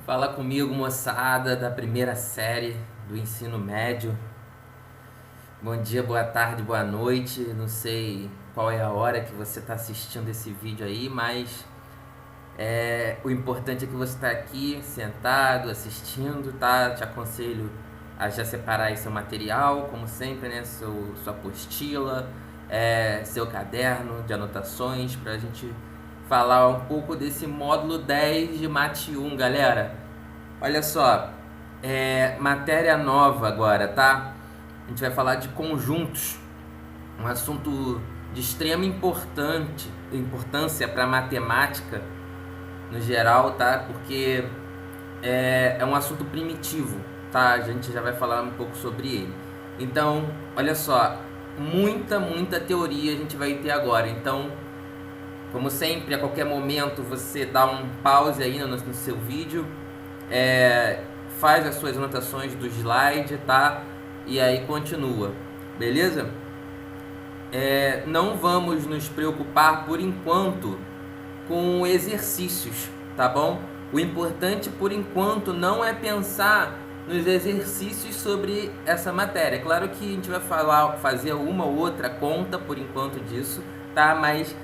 Fala comigo, moçada da primeira série do ensino médio. Bom dia, boa tarde, boa noite. Não sei qual é a hora que você está assistindo esse vídeo aí, mas o importante é que você está aqui sentado, assistindo, tá? Te aconselho a já separar aí seu material, como sempre, né? Sua apostila, seu caderno de anotações, para a gente falar um pouco desse módulo 10 de Mate 1, galera. Olha só, matéria nova agora, tá? A gente vai falar de conjuntos, um assunto de extrema importância para matemática no geral, tá? Porque é um assunto primitivo, tá? A gente já vai falar um pouco sobre ele. Então, olha só, muita teoria a gente vai ter agora. Então, como sempre, a qualquer momento você dá um pause aí no seu vídeo, faz as suas anotações do slide, tá? E aí continua, beleza? Não vamos nos preocupar por enquanto com exercícios, tá bom? O importante por enquanto não é pensar nos exercícios sobre essa matéria. Claro que a gente vai fazer uma ou outra conta por enquanto disso, tá? Mas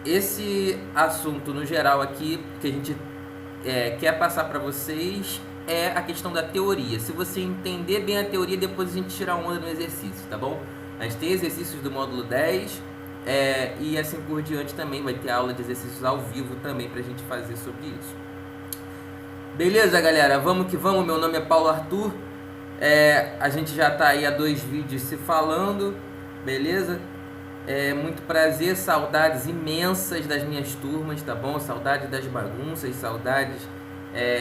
esse assunto no geral aqui que a gente quer passar para vocês é a questão da teoria. Se você entender bem a teoria, depois a gente tira onda no exercício, tá bom? A gente tem exercícios do módulo 10 e assim por diante também. Vai ter aula de exercícios ao vivo também pra gente fazer sobre isso. Beleza, galera? Vamos que vamos. Meu nome é Paulo Arthur. A gente já tá aí há 2 vídeos se falando, beleza? Muito prazer, saudades imensas das minhas turmas, tá bom? Saudade das bagunças, saudades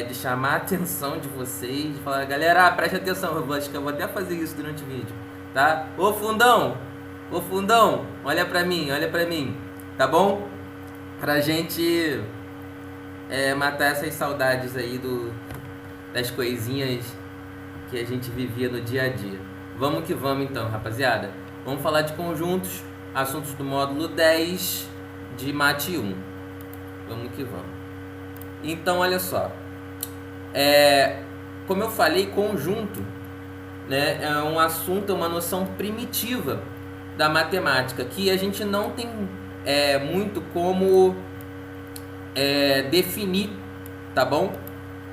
de chamar a atenção de vocês, de falar, galera, preste atenção, acho que eu vou até fazer isso durante o vídeo, tá? Ô fundão, olha pra mim, tá bom? Pra gente matar essas saudades aí das coisinhas que a gente vivia no dia a dia. Vamos que vamos então, rapaziada. Vamos falar de conjuntos, assuntos do módulo 10 de Mate 1. Vamos que vamos. Então, olha só. Como eu falei, conjunto, né, é um assunto, é uma noção primitiva da matemática, que a gente não tem muito como definir, tá bom?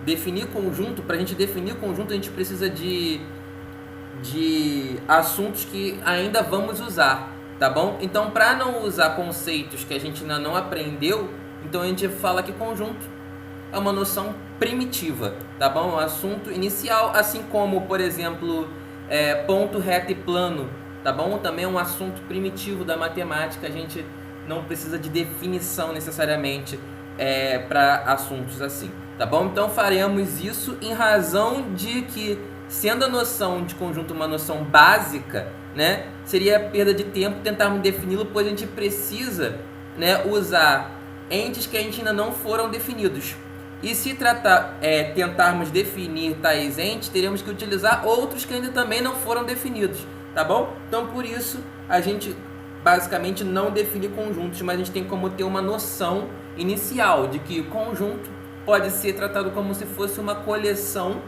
Definir conjunto, pra gente definir conjunto, a gente precisa de assuntos que ainda vamos usar, tá bom? Então, para não usar conceitos que a gente ainda não aprendeu, então a gente fala que conjunto é uma noção primitiva, tá bom? É um assunto inicial, assim como, por exemplo, ponto, reto e plano, tá bom? Também é um assunto primitivo da matemática, a gente não precisa de definição necessariamente para assuntos assim, tá bom? Então faremos isso em razão de que, sendo a noção de conjunto uma noção básica, né, seria perda de tempo tentarmos defini-lo, pois a gente precisa, né, usar entes que a gente ainda não foram definidos. E se tentarmos definir tais entes, teremos que utilizar outros que ainda também não foram definidos, tá bom? Então, por isso, a gente basicamente não define conjuntos, mas a gente tem como ter uma noção inicial de que conjunto pode ser tratado como se fosse uma coleção,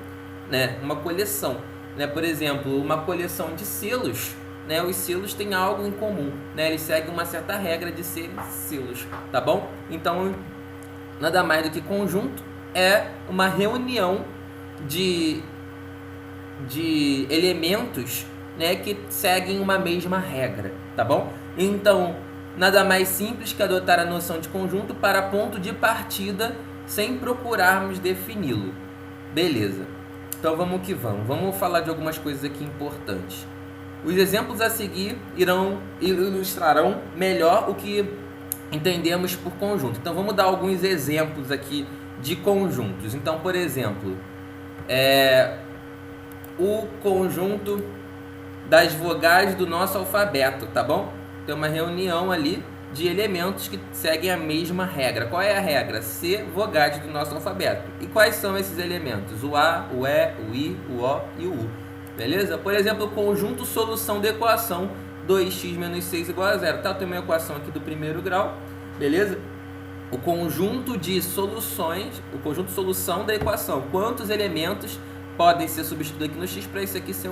né? Uma coleção, né? Por exemplo, uma coleção de selos, né? Os selos têm algo em comum, né? Eles seguem uma certa regra de serem selos, tá bom? Então, nada mais do que conjunto é uma reunião de elementos, né, que seguem uma mesma regra, tá bom? Então, nada mais simples que adotar a noção de conjunto para ponto de partida sem procurarmos defini-lo. Beleza. Então vamos que vamos. Vamos falar de algumas coisas aqui importantes. Os exemplos a seguir ilustrarão melhor o que entendemos por conjunto. Então vamos dar alguns exemplos aqui de conjuntos. Então, por exemplo, o conjunto das vogais do nosso alfabeto, tá bom? Tem uma reunião ali de elementos que seguem a mesma regra. Qual é a regra? Ser vogais do nosso alfabeto. E quais são esses elementos? O A, o E, o I, o O e o U. Beleza? Por exemplo, o conjunto solução da equação 2x menos 6 igual a 0. Tá, eu tenho uma equação aqui do primeiro grau, beleza? o conjunto de soluções, o conjunto de solução da equação. Quantos elementos podem ser substituídos aqui no x para isso aqui ser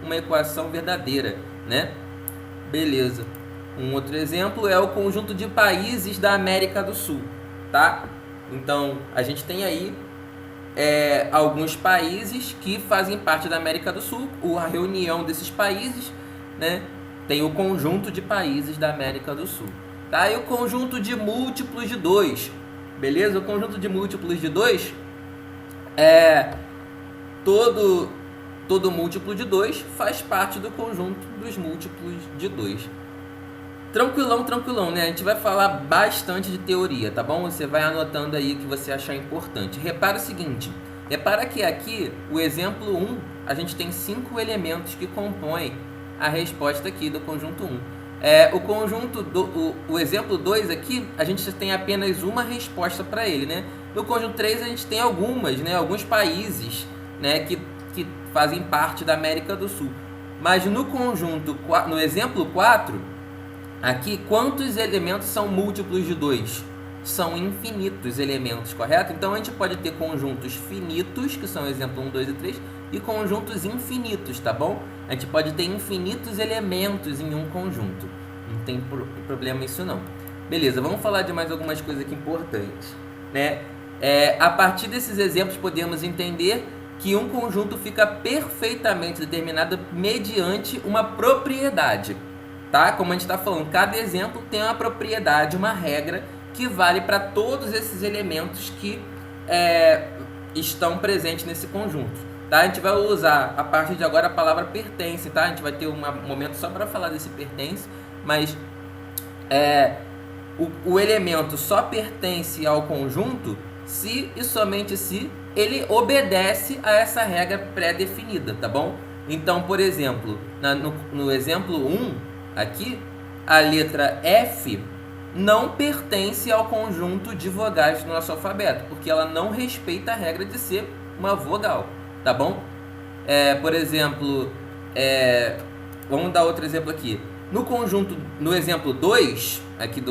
uma equação verdadeira, né? Beleza. Um outro exemplo é o conjunto de países da América do Sul, tá? Então, a gente tem aí alguns países que fazem parte da América do Sul, a reunião desses países, né? Tem o conjunto de países da América do Sul. Tá? E o conjunto de múltiplos de 2, beleza? O conjunto de múltiplos de 2 é todo múltiplo de 2 faz parte do conjunto dos múltiplos de 2. Tranquilão, tranquilão, né? A gente vai falar bastante de teoria, tá bom? Você vai anotando aí o que você achar importante. Repara o seguinte, repara que aqui, o exemplo 1, a gente tem 5 elementos que compõem a resposta aqui do conjunto 1. O exemplo 2 aqui, a gente tem apenas uma resposta para ele, né? No conjunto 3 a gente tem algumas, né? Alguns países, né? que fazem parte da América do Sul. Mas no exemplo 4, aqui, quantos elementos são múltiplos de 2? São infinitos elementos, correto? Então a gente pode ter conjuntos finitos, que são o exemplo 1, 2 e 3, e conjuntos infinitos, tá bom? A gente pode ter infinitos elementos em um conjunto. Não tem problema isso não. Beleza, vamos falar de mais algumas coisas aqui importantes, né? A partir desses exemplos podemos entender que um conjunto fica perfeitamente determinado mediante uma propriedade, tá? Como a gente está falando, cada exemplo tem uma propriedade, uma regra que vale para todos esses elementos que estão presentes nesse conjunto. Tá? A gente vai usar a partir de agora a palavra pertence, tá? A gente vai ter um momento só para falar desse pertence, mas o elemento só pertence ao conjunto se e somente se ele obedece a essa regra pré-definida, tá bom? Então, por exemplo, no exemplo 1 aqui, a letra F não pertence ao conjunto de vogais do nosso alfabeto, porque ela não respeita a regra de ser uma vogal. Tá bom? Por exemplo, vamos dar outro exemplo aqui. No exemplo 2, aqui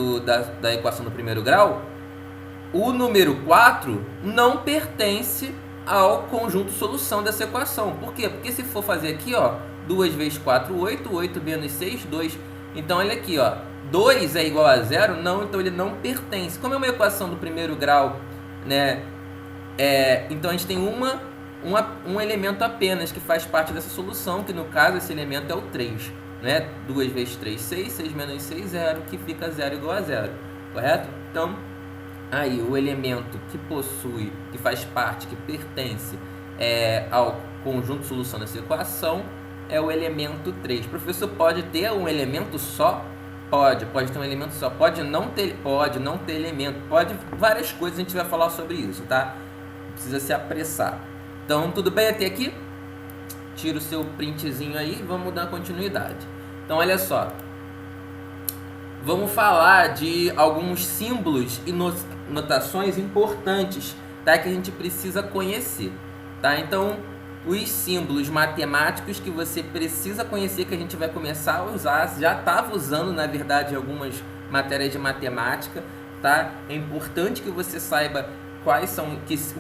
da equação do primeiro grau, o número 4 não pertence ao conjunto solução dessa equação. Por quê? Porque se for fazer aqui, ó, 2 vezes 4, 8, 8 menos 6, 2. Então, olha aqui, ó, 2 é igual a 0? Não, então ele não pertence. Como é uma equação do primeiro grau, né? Então, a gente tem um elemento apenas que faz parte dessa solução, que no caso esse elemento é o 3, né? 2 vezes 3, 6, 6 menos 6, 0, que fica 0 igual a 0, correto? Então, aí o elemento que faz parte, que pertence ao conjunto de solução dessa equação é o elemento 3. O professor pode ter um elemento só? Pode ter um elemento só, pode não ter elemento, várias coisas, a gente vai falar sobre isso, tá? Precisa se apressar. Então, tudo bem até aqui? Tira o seu printzinho aí e vamos dar continuidade. Então, olha só. Vamos falar de alguns símbolos e notações importantes, tá? Que a gente precisa conhecer, tá? Então, os símbolos matemáticos que você precisa conhecer, que a gente vai começar a usar, já estava usando, na verdade, em algumas matérias de matemática, tá? É importante que você saiba o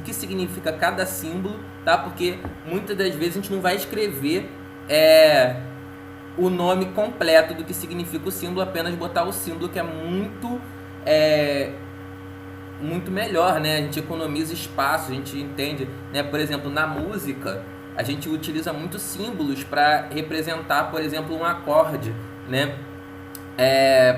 que significa cada símbolo, tá? Porque muitas das vezes a gente não vai escrever o nome completo do que significa o símbolo, apenas botar o símbolo, que é muito melhor, né? A gente economiza espaço, a gente entende, né? Por exemplo, na música, a gente utiliza muitos símbolos para representar, por exemplo, um acorde, né?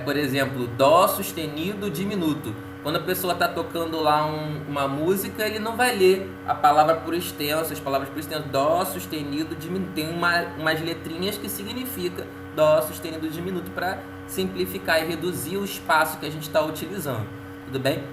Por exemplo, Dó sustenido diminuto. Quando a pessoa está tocando lá uma música, ele não vai ler a palavra por extenso, as palavras por extenso, Dó sustenido diminuto. Tem umas letrinhas que significa Dó sustenido diminuto para simplificar e reduzir o espaço que a gente está utilizando. Tudo bem?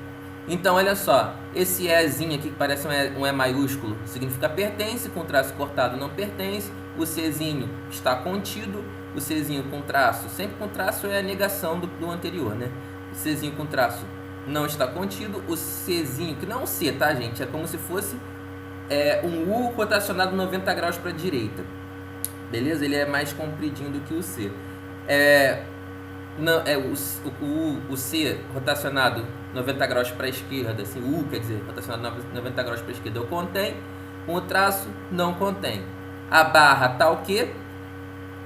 Então, olha só, esse Ezinho aqui que parece um E maiúsculo significa pertence, com traço cortado não pertence, o Czinho está contido, o Czinho com traço, sempre com traço é a negação do anterior, né? O Czinho com traço não está contido, o Czinho, que não é um C, tá, gente? É como se fosse um U rotacionado 90 graus para a direita, beleza? Ele é mais compridinho do que o C. O C rotacionado 90 graus para a esquerda, assim, quer dizer, rotacionado 90 graus para a esquerda, eu contém, com o traço, não contém. A barra tá o quê?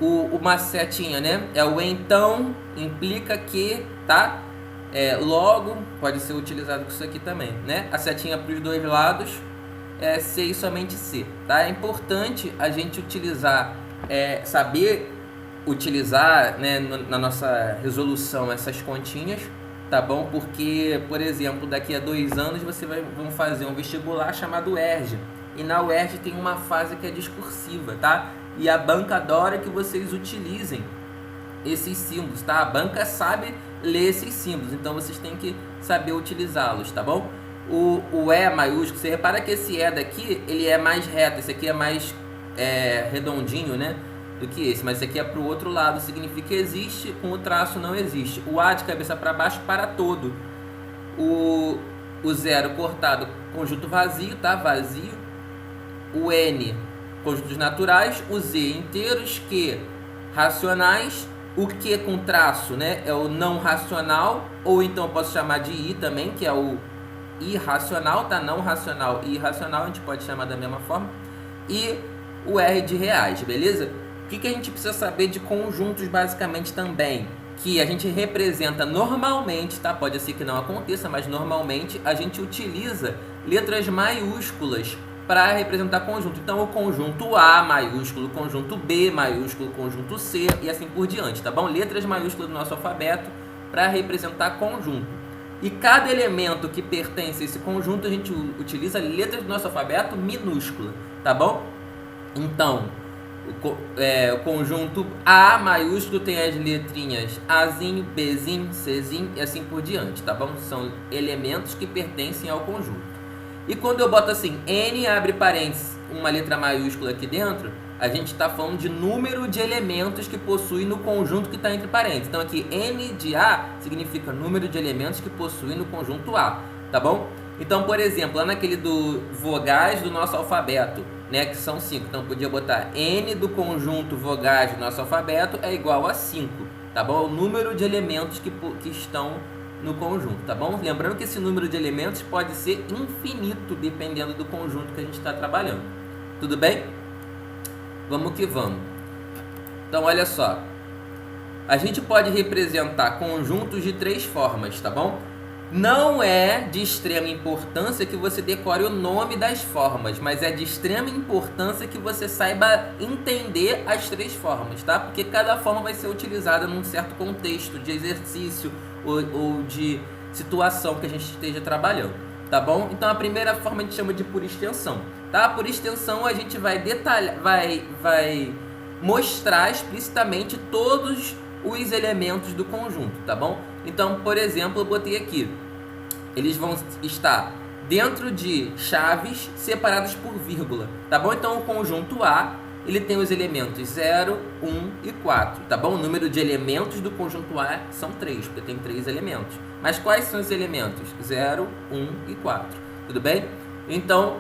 Uma setinha, né? É o então, implica que, tá? Logo, pode ser utilizado com isso aqui também, né? A setinha para os dois lados é C e somente C, tá? É importante a gente utilizar, saber utilizar, né, na nossa resolução essas continhas, tá bom? Porque, por exemplo, daqui a 2 anos vão fazer um vestibular chamado UERJ, e na UERJ tem uma fase que é discursiva, tá? E a banca adora que vocês utilizem esses símbolos, tá? A banca sabe ler esses símbolos, então vocês têm que saber utilizá-los, tá bom? O E maiúsculo, você repara que esse E daqui, ele é mais reto, esse aqui é mais redondinho, né, do que esse, mas esse aqui é para o outro lado, significa que existe, com o traço não existe. O A de cabeça para baixo para todo. O zero cortado, conjunto vazio, tá? Vazio. O N, conjuntos naturais. O Z, inteiros. Q, racionais. O Q com traço, né, é o não racional, ou então eu posso chamar de I também, que é o irracional, tá? Não racional e irracional, a gente pode chamar da mesma forma. E o R de reais, beleza? O que a gente precisa saber de conjuntos basicamente também? Que a gente representa normalmente, tá? Pode ser que não aconteça, mas normalmente a gente utiliza letras maiúsculas para representar conjunto. Então o conjunto A maiúsculo, conjunto B maiúsculo, conjunto C e assim por diante, tá bom? Letras maiúsculas do nosso alfabeto para representar conjunto. E cada elemento que pertence a esse conjunto a gente utiliza letras do nosso alfabeto minúscula, tá bom? Então, o conjunto A maiúsculo tem as letrinhas Azinho, Bzinho, Czinho e assim por diante, tá bom? São elementos que pertencem ao conjunto. E quando eu boto assim, N abre parênteses, uma letra maiúscula aqui dentro, a gente está falando de número de elementos que possui no conjunto que está entre parênteses. Então aqui, N de A significa número de elementos que possui no conjunto A, tá bom? Então, por exemplo, lá naquele do vogais do nosso alfabeto, né, que são 5. Então, eu podia botar N do conjunto vogais do nosso alfabeto é igual a 5, tá bom? O número de elementos que estão no conjunto, tá bom? Lembrando que esse número de elementos pode ser infinito, dependendo do conjunto que a gente está trabalhando. Tudo bem? Vamos que vamos. Então, olha só. A gente pode representar conjuntos de 3 formas, tá bom? Não é de extrema importância que você decore o nome das formas, mas é de extrema importância que você saiba entender as 3 formas, tá? Porque cada forma vai ser utilizada num certo contexto de exercício ou de situação que a gente esteja trabalhando, tá bom? Então a primeira forma a gente chama de por extensão, tá? Por extensão a gente vai detalhar, vai mostrar explicitamente todos os elementos do conjunto, tá bom? Então, por exemplo, eu botei aqui, eles vão estar dentro de chaves separadas por vírgula, tá bom? Então, o conjunto A, ele tem os elementos 0, 1 e 4, tá bom? O número de elementos do conjunto A são 3, porque tem 3 elementos. Mas quais são os elementos? 0, 1 e 4, tudo bem? Então,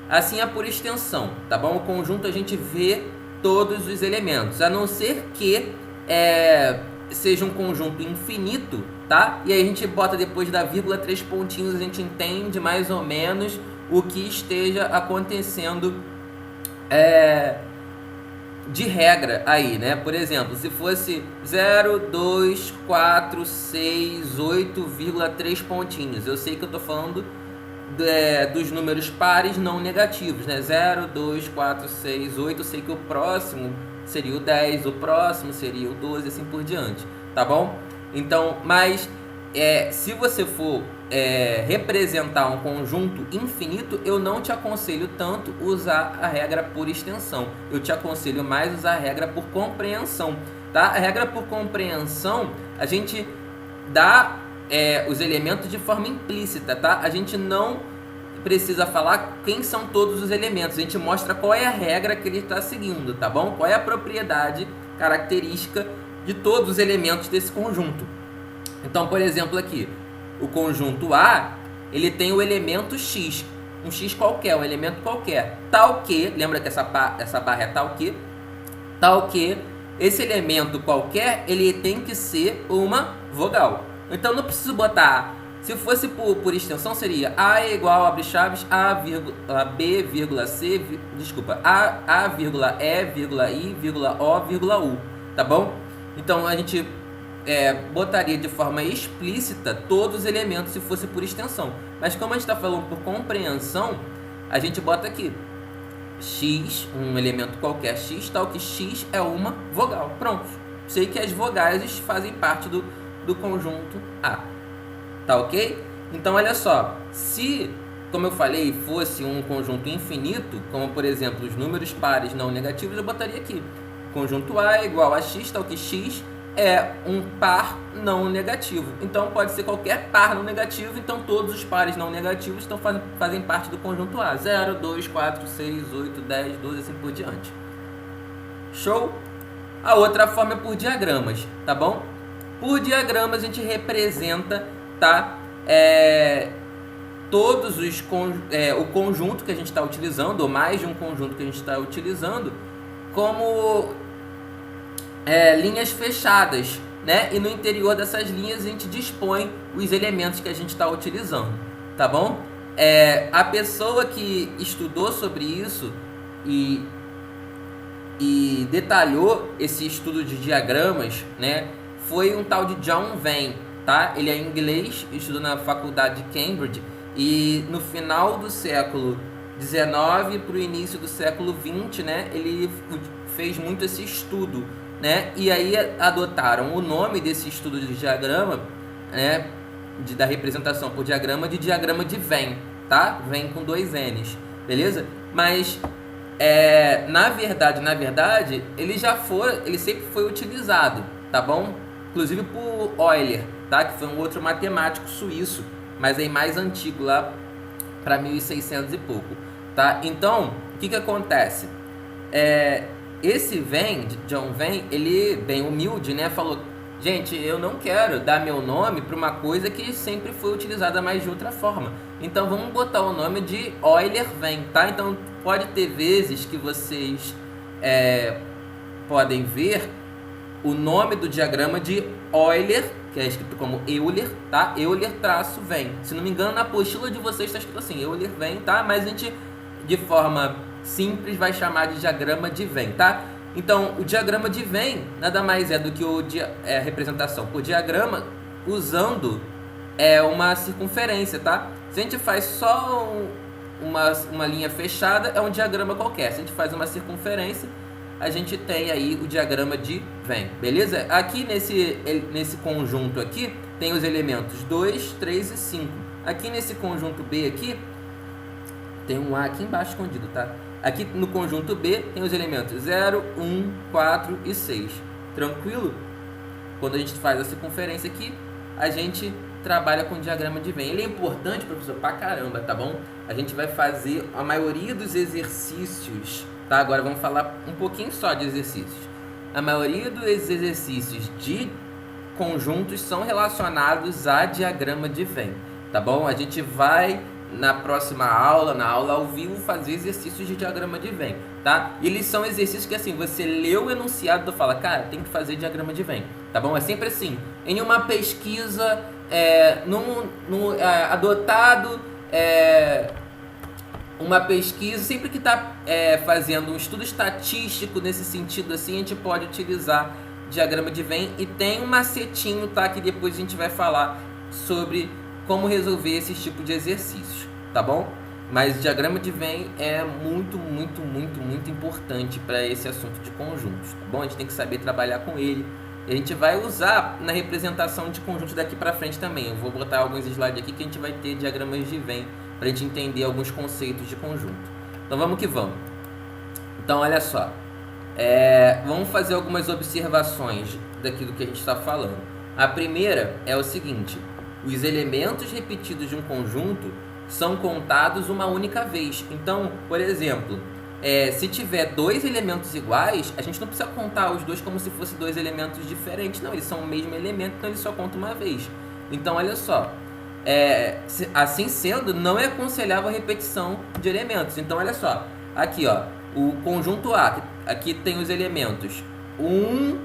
assim é por extensão, tá bom? O conjunto a gente vê todos os elementos, a não ser que seja um conjunto infinito, tá? E aí a gente bota depois da vírgula 3 pontinhos, a gente entende mais ou menos o que esteja acontecendo de regra aí, né? Por exemplo, se fosse 0, 2, 4, 6, 8,3 pontinhos, eu sei que eu tô falando dos números pares não negativos, né? 0, 2, 4, 6, 8, eu sei que o próximo seria o 10, o próximo seria o 12, assim por diante, tá bom? Então, mas se você for representar um conjunto infinito, eu não te aconselho tanto usar a regra por extensão, eu te aconselho mais usar a regra por compreensão, tá? A regra por compreensão, a gente dá os elementos de forma implícita, tá? A gente não precisa falar quem são todos os elementos, a gente mostra qual é a regra que ele está seguindo, tá bom? Qual é a propriedade característica de todos os elementos desse conjunto. Então, por exemplo, aqui, o conjunto A, ele tem o elemento X, um X qualquer, um elemento qualquer, tal que, lembra que essa barra é tal que esse elemento qualquer, ele tem que ser uma vogal. Então, não preciso botar Se fosse por extensão, seria A é igual, abre chaves, B, C, desculpa, A, E, I, O, U, tá bom? Então a gente botaria de forma explícita todos os elementos se fosse por extensão. Mas como a gente está falando por compreensão, a gente bota aqui X, um elemento qualquer X, tal que X é uma vogal. Pronto. Sei que as vogais fazem parte do conjunto A. Tá ok? Então olha só, se, como eu falei, fosse um conjunto infinito, como por exemplo os números pares não negativos, eu botaria aqui conjunto A é igual a X, tal que X é um par não negativo. Então pode ser qualquer par não negativo, então todos os pares não negativos fazem parte do conjunto A. 0, 2, 4, 6, 8, 10, 12, assim por diante. Show? A outra forma é por diagramas, tá bom? Por diagramas a gente representa, tá? Todos os o conjunto que a gente está utilizando, ou mais de um conjunto que a gente está utilizando, como linhas fechadas, né? E no interior dessas linhas a gente dispõe os elementos que a gente está utilizando, tá bom? A pessoa que estudou sobre isso e detalhou esse estudo de diagramas, né? Foi um tal de John Venn, tá? Ele é inglês, estudou na faculdade de Cambridge e no final do século XIX para o início do século XX, né? Ele fez muito esse estudo, né? E aí adotaram o nome desse estudo de diagrama, né? Da representação por diagrama de Venn, tá? Venn com 2 N's, beleza? Mas na verdade, ele sempre foi utilizado, tá bom? Inclusive por Euler, tá? Que foi um outro matemático suíço, mas aí mais antigo, lá para 1600 e pouco, tá? Então, o que acontece? Esse Venn, John Venn, ele, bem humilde, né, falou: gente, eu não quero dar meu nome para uma coisa que sempre foi utilizada mais de outra forma. Então vamos botar o nome de Euler-Venn, tá? Então pode ter vezes que vocês podem ver o nome do diagrama de Euler, que é escrito como Euler, tá? Euler-Venn. Se não me engano, na apostila de vocês está escrito assim, Euler-Venn, tá? Mas a gente, de forma simples, vai chamar de diagrama de Venn, tá? Então, o diagrama de Venn nada mais é do que a representação por diagrama usando uma circunferência, tá? Se a gente faz só uma linha fechada, é um diagrama qualquer. Se a gente faz uma circunferência, a gente tem aí o diagrama de Venn, beleza? Aqui nesse conjunto aqui, tem os elementos 2, 3 e 5. Aqui nesse conjunto B aqui, tem um A aqui embaixo escondido, tá? Aqui no conjunto B tem os elementos 0, 1, 4 e 6. Tranquilo? Quando a gente faz a circunferência aqui, a gente trabalha com o diagrama de Venn. Ele é importante, professor, pra caramba, tá bom? A gente vai fazer a maioria dos exercícios, tá? Agora vamos falar um pouquinho só de exercícios. A maioria dos exercícios de conjuntos são relacionados a diagrama de Venn, tá bom? A gente vai na próxima aula, na aula ao vivo, fazer exercícios de diagrama de Venn, tá? E eles são exercícios que, assim, você lê o enunciado e tu fala, cara, tem que fazer diagrama de Venn, tá bom? É sempre assim. Em uma pesquisa, adotado, uma pesquisa, sempre que está fazendo um estudo estatístico nesse sentido, assim, a gente pode utilizar diagrama de Venn e tem um macetinho, tá? Que depois a gente vai falar sobre como resolver esse tipo de exercícios, tá bom? Mas o diagrama de Venn é muito, muito, muito, muito importante para esse assunto de conjuntos, tá bom? A gente tem que saber trabalhar com ele. E a gente vai usar na representação de conjuntos daqui para frente também. Eu vou botar alguns slides aqui que a gente vai ter diagramas de Venn para a gente entender alguns conceitos de conjunto. Então vamos que vamos. Então olha só, vamos fazer algumas observações daquilo que a gente está falando. A primeira é o seguinte: os elementos repetidos de um conjunto são contados uma única vez. Então, por exemplo, se tiver 2 elementos iguais, a gente não precisa contar os dois como se fossem 2 elementos diferentes. Não, eles são o mesmo elemento, então ele só conta uma vez. Então, olha só, assim sendo, não é aconselhável a repetição de elementos. Então, olha só, aqui ó, o conjunto A, aqui tem os elementos 1,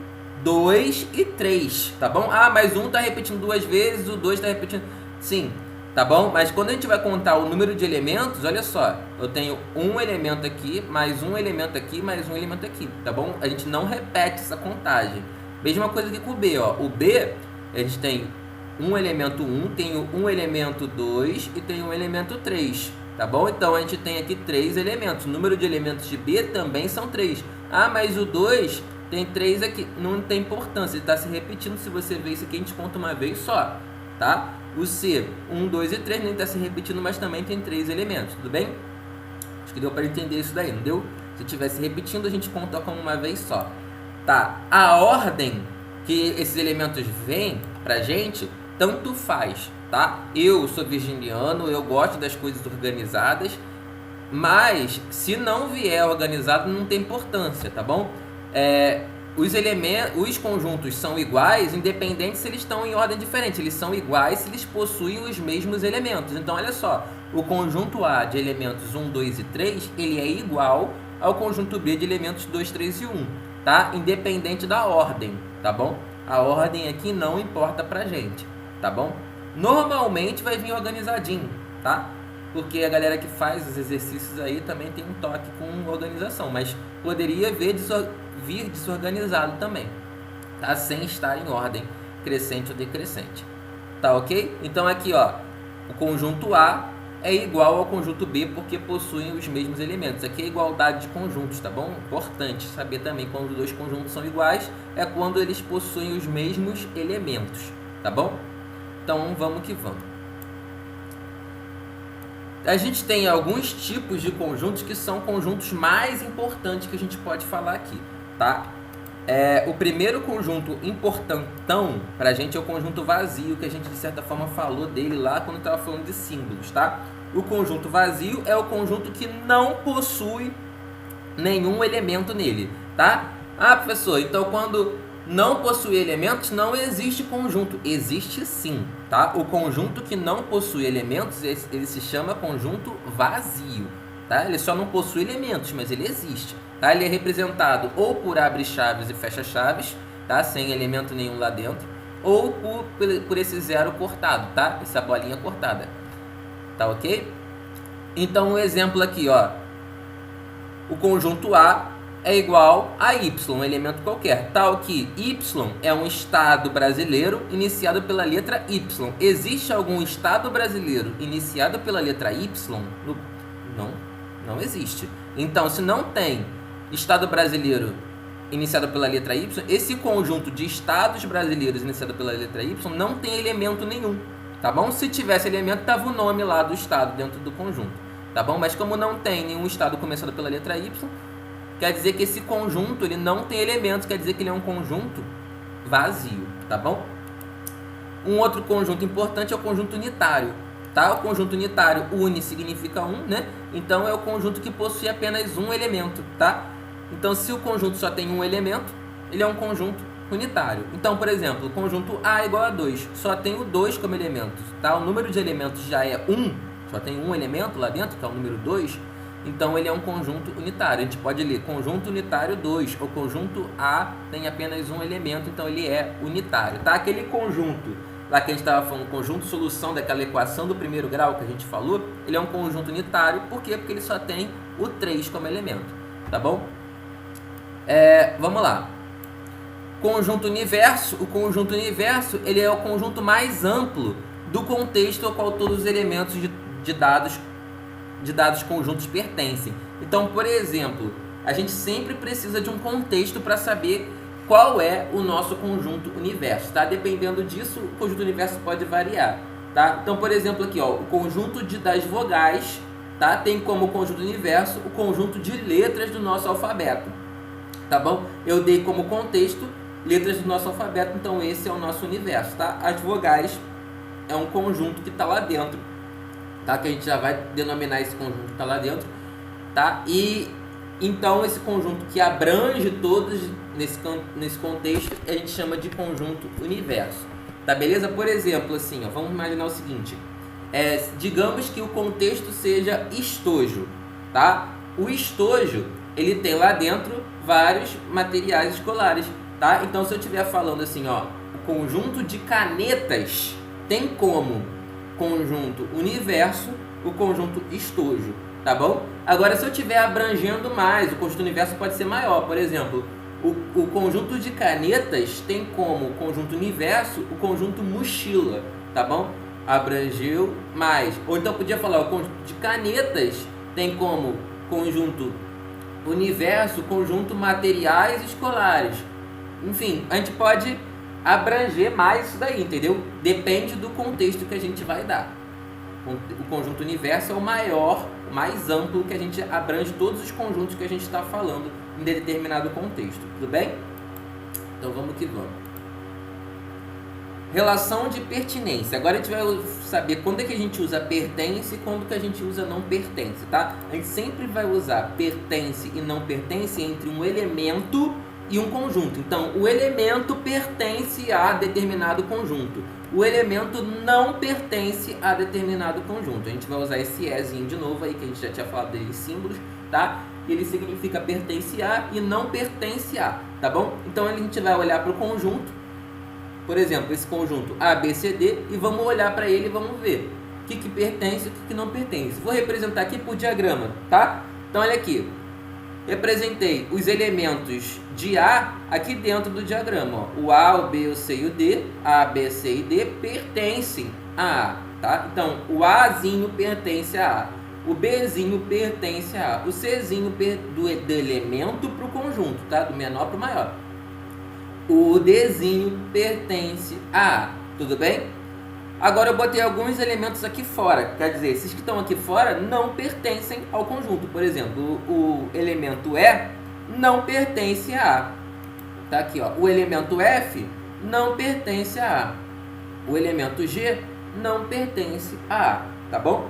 2 e 3, tá bom? Ah, mas um tá repetindo 2 vezes, o 2 tá repetindo... Sim, tá bom? Mas quando a gente vai contar o número de elementos, olha só, eu tenho um elemento aqui, mais um elemento aqui, mais um elemento aqui, tá bom? A gente não repete essa contagem. Mesma coisa que com o B, ó. O B, a gente tem um elemento 1, tem um elemento 2 e tem um elemento 3, tá bom? Então a gente tem aqui 3 elementos. O número de elementos de B também são 3. Ah, mas o 2 tem 3 aqui. Não tem importância, ele está se repetindo. Se você ver isso aqui, a gente conta uma vez só, tá? O C, 1, 2 e 3, nem está se repetindo, mas também tem 3 elementos, tudo bem? Acho que deu para entender isso daí, não deu? Se estivesse repetindo, a gente conta como uma vez só. Tá, a ordem que esses elementos vêm pra gente, tanto faz, tá? Eu sou virginiano, eu gosto das coisas organizadas, mas se não vier organizado, não tem importância, tá bom? Os conjuntos são iguais, independente se eles estão em ordem diferente. Eles são iguais se eles possuem os mesmos elementos. Então, olha só, o conjunto A de elementos 1, 2 e 3, ele é igual ao conjunto B de elementos 2, 3 e 1, tá? Independente da ordem, tá bom? A ordem aqui não importa pra gente, tá bom? Normalmente vai vir organizadinho, tá? Porque a galera que faz os exercícios aí também tem um toque com organização, mas poderia vir desorganizado também, tá? Sem estar em ordem crescente ou decrescente, tá ok? Então aqui, ó, o conjunto A é igual ao conjunto B porque possuem os mesmos elementos. Aqui é igualdade de conjuntos, tá bom? Importante saber também quando dois conjuntos são iguais, é quando eles possuem os mesmos elementos, tá bom? Então vamos que vamos. A gente tem alguns tipos de conjuntos que são conjuntos mais importantes que a gente pode falar aqui, tá? O primeiro conjunto importantão pra gente é o conjunto vazio, que a gente de certa forma falou dele lá quando estava falando de símbolos, tá? O conjunto vazio é o conjunto que não possui nenhum elemento nele, tá? Ah, professor, então quando não possui elementos, não existe conjunto. Existe sim, tá? O conjunto que não possui elementos, ele se chama conjunto vazio, tá? Ele só não possui elementos, mas ele existe, tá? Ele é representado ou por abre-chaves e fecha-chaves, tá? Sem elemento nenhum lá dentro, ou por esse zero cortado, tá? Essa bolinha cortada, tá ok? Então, um exemplo aqui, ó. O conjunto A é igual a Y, um elemento qualquer, tal que Y é um estado brasileiro iniciado pela letra Y. Existe algum estado brasileiro iniciado pela letra Y? Não existe. Então, se não tem estado brasileiro iniciado pela letra Y, esse conjunto de estados brasileiros iniciado pela letra Y não tem elemento nenhum, tá bom? Se tivesse elemento, tava o nome lá do estado dentro do conjunto, tá bom? Mas como não tem nenhum estado começado pela letra Y, quer dizer que esse conjunto ele não tem elementos, quer dizer que ele é um conjunto vazio, tá bom? Um outro conjunto importante é o conjunto unitário, tá? O conjunto unitário, uni significa um, né? Então é o conjunto que possui apenas um elemento, tá? Então se o conjunto só tem um elemento, ele é um conjunto unitário. Então, por exemplo, o conjunto A igual a 2, só tem o 2 como elemento, tá? O número de elementos já é 1, só tem um elemento lá dentro, que é o número 2, então ele é um conjunto unitário. A gente pode ler conjunto unitário 2, ou conjunto A tem apenas um elemento, então ele é unitário, tá? Aquele conjunto lá que a gente estava falando, conjunto solução daquela equação do primeiro grau que a gente falou, ele é um conjunto unitário, por quê? Porque ele só tem o 3 como elemento, tá bom? Vamos lá. Conjunto universo. O conjunto universo, ele é o conjunto mais amplo do contexto ao qual todos os elementos de dados conjuntos pertencem. Então, por exemplo, a gente sempre precisa de um contexto para saber qual é o nosso conjunto universo, tá? Dependendo disso, o conjunto universo pode variar, tá? Então, por exemplo, aqui, ó, o conjunto das vogais, tá? Tem como conjunto universo o conjunto de letras do nosso alfabeto, tá bom? Eu dei como contexto letras do nosso alfabeto, então esse é o nosso universo, tá? As vogais é um conjunto que está lá dentro, tá? Que a gente já vai denominar esse conjunto que está lá dentro, tá? E então esse conjunto que abrange todos nesse contexto a gente chama de conjunto universo, tá? Beleza? Por exemplo, assim, ó, vamos imaginar o seguinte, digamos que o contexto seja estojo, tá? O estojo, ele tem lá dentro vários materiais escolares, tá? Então se eu estiver falando assim, ó, o conjunto de canetas tem como conjunto universo, o conjunto estojo, tá bom? Agora, se eu estiver abrangendo mais, o conjunto universo pode ser maior. Por exemplo, o conjunto de canetas tem como conjunto universo o conjunto mochila, tá bom? Abrangeu mais. Ou então podia falar, o conjunto de canetas tem como conjunto universo o conjunto materiais escolares. Enfim, a gente pode abranger mais isso daí, entendeu? Depende do contexto que a gente vai dar. O conjunto universo é o maior, o mais amplo, que a gente abrange todos os conjuntos que a gente está falando em determinado contexto, tudo bem? Então vamos que vamos. Relação de pertinência. Agora a gente vai saber quando é que a gente usa pertence e quando que a gente usa não pertence, tá? A gente sempre vai usar pertence e não pertence entre um elemento e um conjunto. Então, o elemento pertence a determinado conjunto. O elemento não pertence a determinado conjunto. A gente vai usar esse ezinho de novo aí, que a gente já tinha falado deles, símbolos, tá? Ele significa pertence a e não pertence a, tá bom? Então, a gente vai olhar para o conjunto, por exemplo, esse conjunto A, B, C, D, e vamos olhar para ele e vamos ver o que pertence e o que não pertence. Vou representar aqui por diagrama, tá? Então, olha aqui. Representei os elementos de A aqui dentro do diagrama. Ó. O A, o B, o C e o D, A, B, C e D pertencem a A, tá? Então, o Azinho pertence a A, o Bzinho pertence a A, o Czinho do elemento para o conjunto, tá? Do menor para o maior. O Dzinho pertence a A, tudo bem? Agora eu botei alguns elementos aqui fora, quer dizer, esses que estão aqui fora não pertencem ao conjunto. Por exemplo, o elemento E não pertence a A. Tá aqui, ó. O elemento F não pertence a A. O elemento G não pertence a A, tá bom?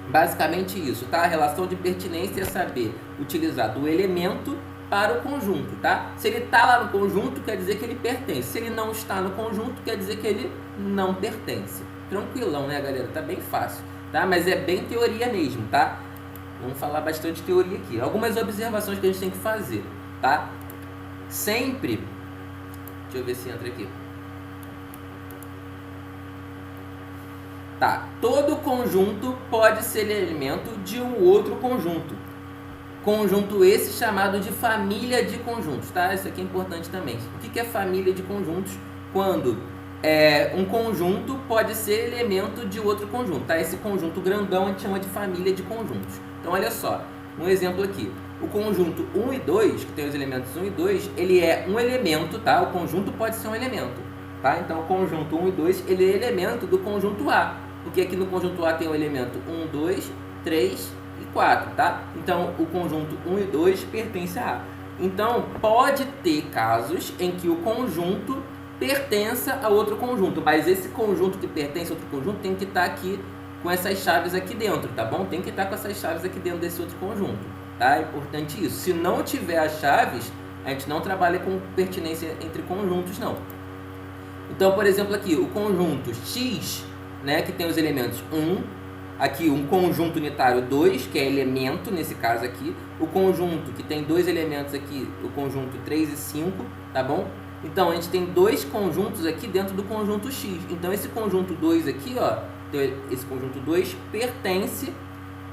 Basicamente isso, tá? A relação de pertinência é saber utilizar do elemento para o conjunto, tá? Se ele está lá no conjunto, quer dizer que ele pertence. Se ele não está no conjunto, quer dizer que ele não pertence. Tranquilão, né, galera? Tá bem fácil, tá? Mas é bem teoria mesmo, tá? Vamos falar bastante teoria aqui. Algumas observações que a gente tem que fazer, tá? Sempre... Deixa eu ver se entra aqui. Tá. Todo conjunto pode ser elemento de um outro conjunto. Conjunto esse chamado de família de conjuntos, tá? Isso aqui é importante também. O que é família de conjuntos? Quando um conjunto pode ser elemento de outro conjunto, tá? Esse conjunto grandão a gente chama de família de conjuntos. Então, olha só, um exemplo aqui. O conjunto 1 e 2, que tem os elementos 1 e 2, ele é um elemento, tá? O conjunto pode ser um elemento, tá? Então, o conjunto 1 e 2, ele é elemento do conjunto A. Porque aqui no conjunto A tem o elemento 1, 2, 3... e 4, tá? Então, o conjunto 1 e 2 pertence a A. Então, pode ter casos em que o conjunto pertença a outro conjunto, mas esse conjunto que pertence a outro conjunto tem que estar aqui com essas chaves aqui dentro, tá bom? Tem que estar com essas chaves aqui dentro desse outro conjunto, tá? É importante isso. Se não tiver as chaves, a gente não trabalha com pertinência entre conjuntos, não. Então, por exemplo, aqui, o conjunto X, né, que tem os elementos 1, aqui um conjunto unitário 2, que é elemento nesse caso aqui. O conjunto que tem dois elementos aqui, o conjunto 3 e 5, tá bom? Então, a gente tem dois conjuntos aqui dentro do conjunto X. Então, esse conjunto 2 aqui, ó, esse conjunto 2 pertence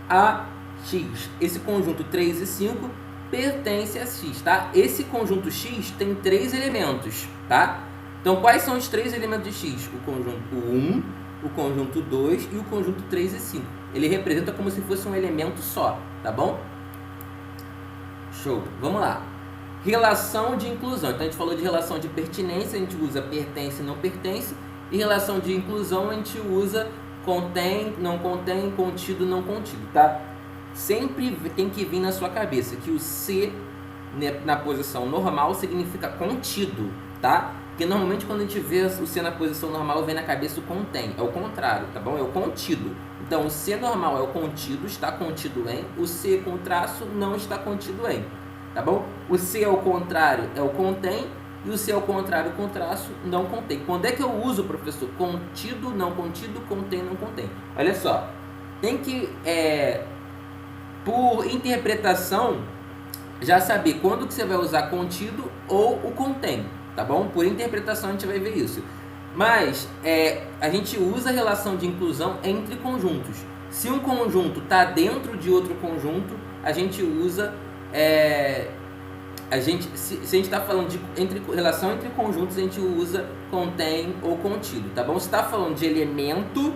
a X. Esse conjunto 3 e 5 pertence a X, tá? Esse conjunto X tem 3 elementos, tá? Então, quais são os 3 elementos de X? O conjunto 1, o conjunto 2 e o conjunto 3 e 5. Ele representa como se fosse um elemento só, tá bom? Show. Vamos lá. Relação de inclusão. Então, a gente falou de relação de pertinência, a gente usa pertence e não pertence. E relação de inclusão, a gente usa contém, não contém, contido, não contido, tá? Sempre tem que vir na sua cabeça que o C, né, na posição normal significa contido, tá? Porque normalmente quando a gente vê o C na posição normal, vem na cabeça o contém. É o contrário, tá bom? É o contido. Então, o C normal é o contido, está contido em. O C com traço não está contido em, tá bom? O C ao contrário é o contém. E o C ao contrário com traço não contém. Quando é que eu uso, professor? Contido, não contido, contém, não contém. Olha só. Tem que, por interpretação, já saber quando que você vai usar contido ou o contém. Tá bom? Por interpretação a gente vai ver isso. Mas a gente usa a relação de inclusão entre conjuntos. Se um conjunto está dentro de outro conjunto, a gente usa... se a gente está falando de relação entre conjuntos, a gente usa contém ou contido, tá bom? Se está falando de elemento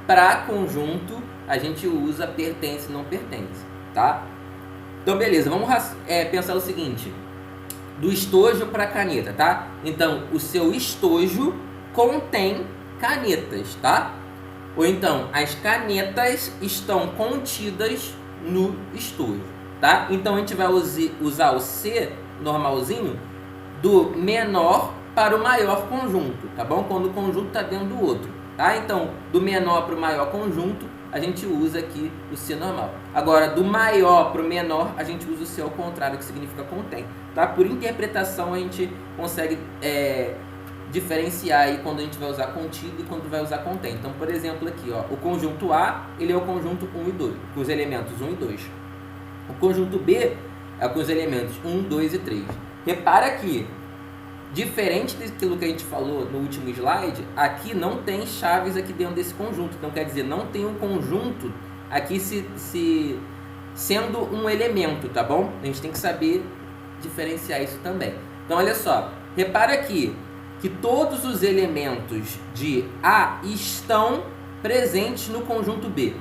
para conjunto, a gente usa pertence e não pertence, tá? Então, beleza, vamos pensar o seguinte: do estojo para caneta, tá? Então, o seu estojo contém canetas, tá? Ou então, as canetas estão contidas no estojo, tá? Então, a gente vai usar o C normalzinho do menor para o maior conjunto, tá bom? Quando o conjunto está dentro do outro, tá? Então, do menor para o maior conjunto, a gente usa aqui o C normal. Agora, do maior para o menor, a gente usa o C ao contrário, que significa contém, tá? Por interpretação, a gente consegue diferenciar aí quando a gente vai usar contido e quando vai usar contém. Então, por exemplo, aqui, ó, o conjunto A, ele é o conjunto 1 e 2, com os elementos 1 e 2. O conjunto B é com os elementos 1, 2 e 3. Repara que, diferente daquilo que a gente falou no último slide, aqui não tem chaves aqui dentro desse conjunto. Então, quer dizer, não tem um conjunto aqui sendo um elemento, tá bom? A gente tem que saber diferenciar isso também. Então, olha só, repara aqui que todos os elementos de A estão presentes no conjunto B.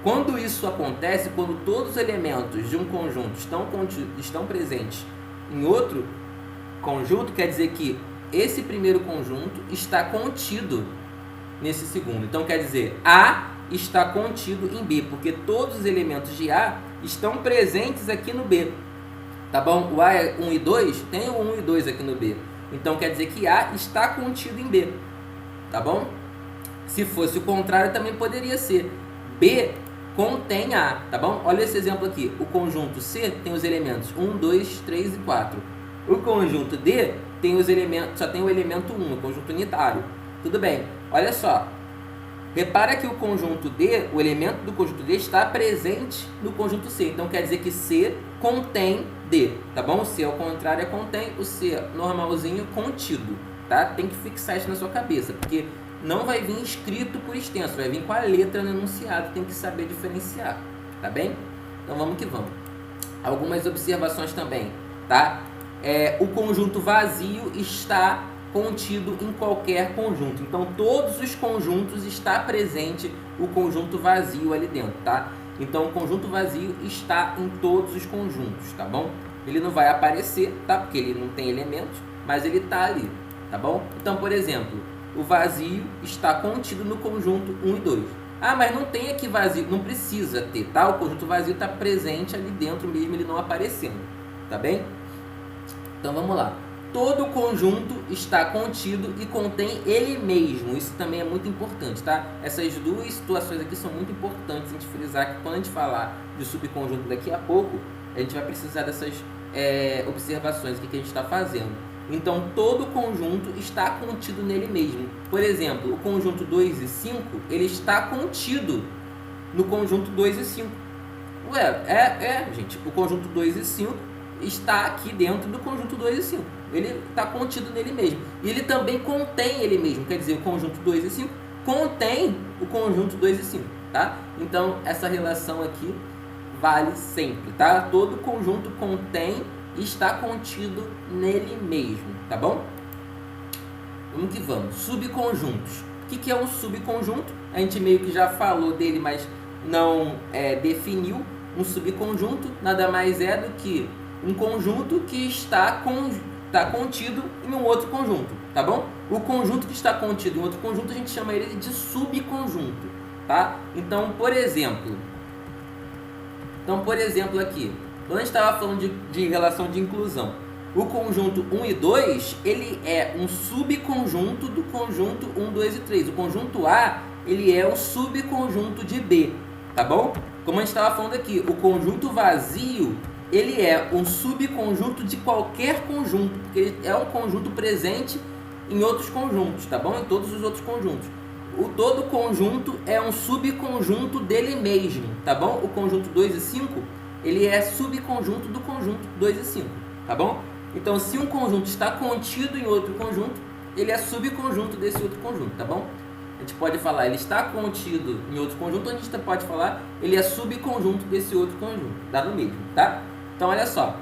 Quando isso acontece, quando todos os elementos de um conjunto estão presentes em outro conjunto, quer dizer que esse primeiro conjunto está contido nesse segundo. Então, quer dizer, A está contido em B, porque todos os elementos de A estão presentes aqui no B. Tá bom? O A é 1 e 2, tem o 1 e 2 aqui no B. Então, quer dizer que A está contido em B. Tá bom? Se fosse o contrário, também poderia ser. B contém A, tá bom? Olha esse exemplo aqui. O conjunto C tem os elementos 1, 2, 3 e 4. O conjunto D tem os elementos, só tem o elemento 1, o conjunto unitário. Tudo bem. Olha só. Repara que o conjunto D, o elemento do conjunto D está presente no conjunto C. Então, quer dizer que C contém D, tá bom? O C ao contrário é contém, o C normalzinho contido, tá? Tem que fixar isso na sua cabeça, porque não vai vir escrito por extenso, vai vir com a letra no enunciado, tem que saber diferenciar, tá bem? Então vamos que vamos. Algumas observações também, tá? O conjunto vazio está contido em qualquer conjunto. Então, todos os conjuntos está presente o conjunto vazio ali dentro, tá? Então, o conjunto vazio está em todos os conjuntos, tá bom? Ele não vai aparecer, tá? Porque ele não tem elementos, mas ele está ali, tá bom? Então, por exemplo, o vazio está contido no conjunto 1 e 2. Ah, mas não tem aqui vazio, não precisa ter, tá? O conjunto vazio está presente ali dentro mesmo, ele não aparecendo, tá bem? Então, vamos lá. Todo conjunto está contido e contém ele mesmo. Isso também é muito importante, tá? Essas duas situações aqui são muito importantes a gente frisar, que quando a gente falar de subconjunto daqui a pouco, a gente vai precisar dessas observações que a gente está fazendo. Então, todo conjunto está contido nele mesmo. Por exemplo, o conjunto 2 e 5, ele está contido no conjunto 2 e 5. Ué, gente, o conjunto 2 e 5 está aqui dentro do conjunto 2 e 5. Ele está contido nele mesmo. E ele também contém ele mesmo. Quer dizer, o conjunto 2 e 5 contém o conjunto 2 e 5, tá? Então, essa relação aqui vale sempre, tá? Todo conjunto contém e está contido nele mesmo, tá bom? Vamos que vamos. Subconjuntos. O que é um subconjunto? A gente meio que já falou dele, mas não definiu. Um subconjunto nada mais é do que um conjunto que está contido em um outro conjunto, tá bom? O conjunto que está contido em outro conjunto, a gente chama ele de subconjunto, tá? Então, por exemplo aqui, quando a gente estava falando de relação de inclusão, o conjunto 1 e 2, ele é um subconjunto do conjunto 1, 2 e 3. O conjunto A, ele é um subconjunto de B, tá bom? Como a gente estava falando aqui, o conjunto vazio, ele é um subconjunto de qualquer conjunto, porque ele é um conjunto presente em outros conjuntos, tá bom? Em todos os outros conjuntos. Todo conjunto é um subconjunto dele mesmo, tá bom? O conjunto 2 e 5, ele é subconjunto do conjunto 2 e 5, tá bom? Então, se um conjunto está contido em outro conjunto, ele é subconjunto desse outro conjunto, tá bom? A gente pode falar, ele está contido em outro conjunto, ou a gente pode falar, ele é subconjunto desse outro conjunto, dá no mesmo, tá? Então, olha só,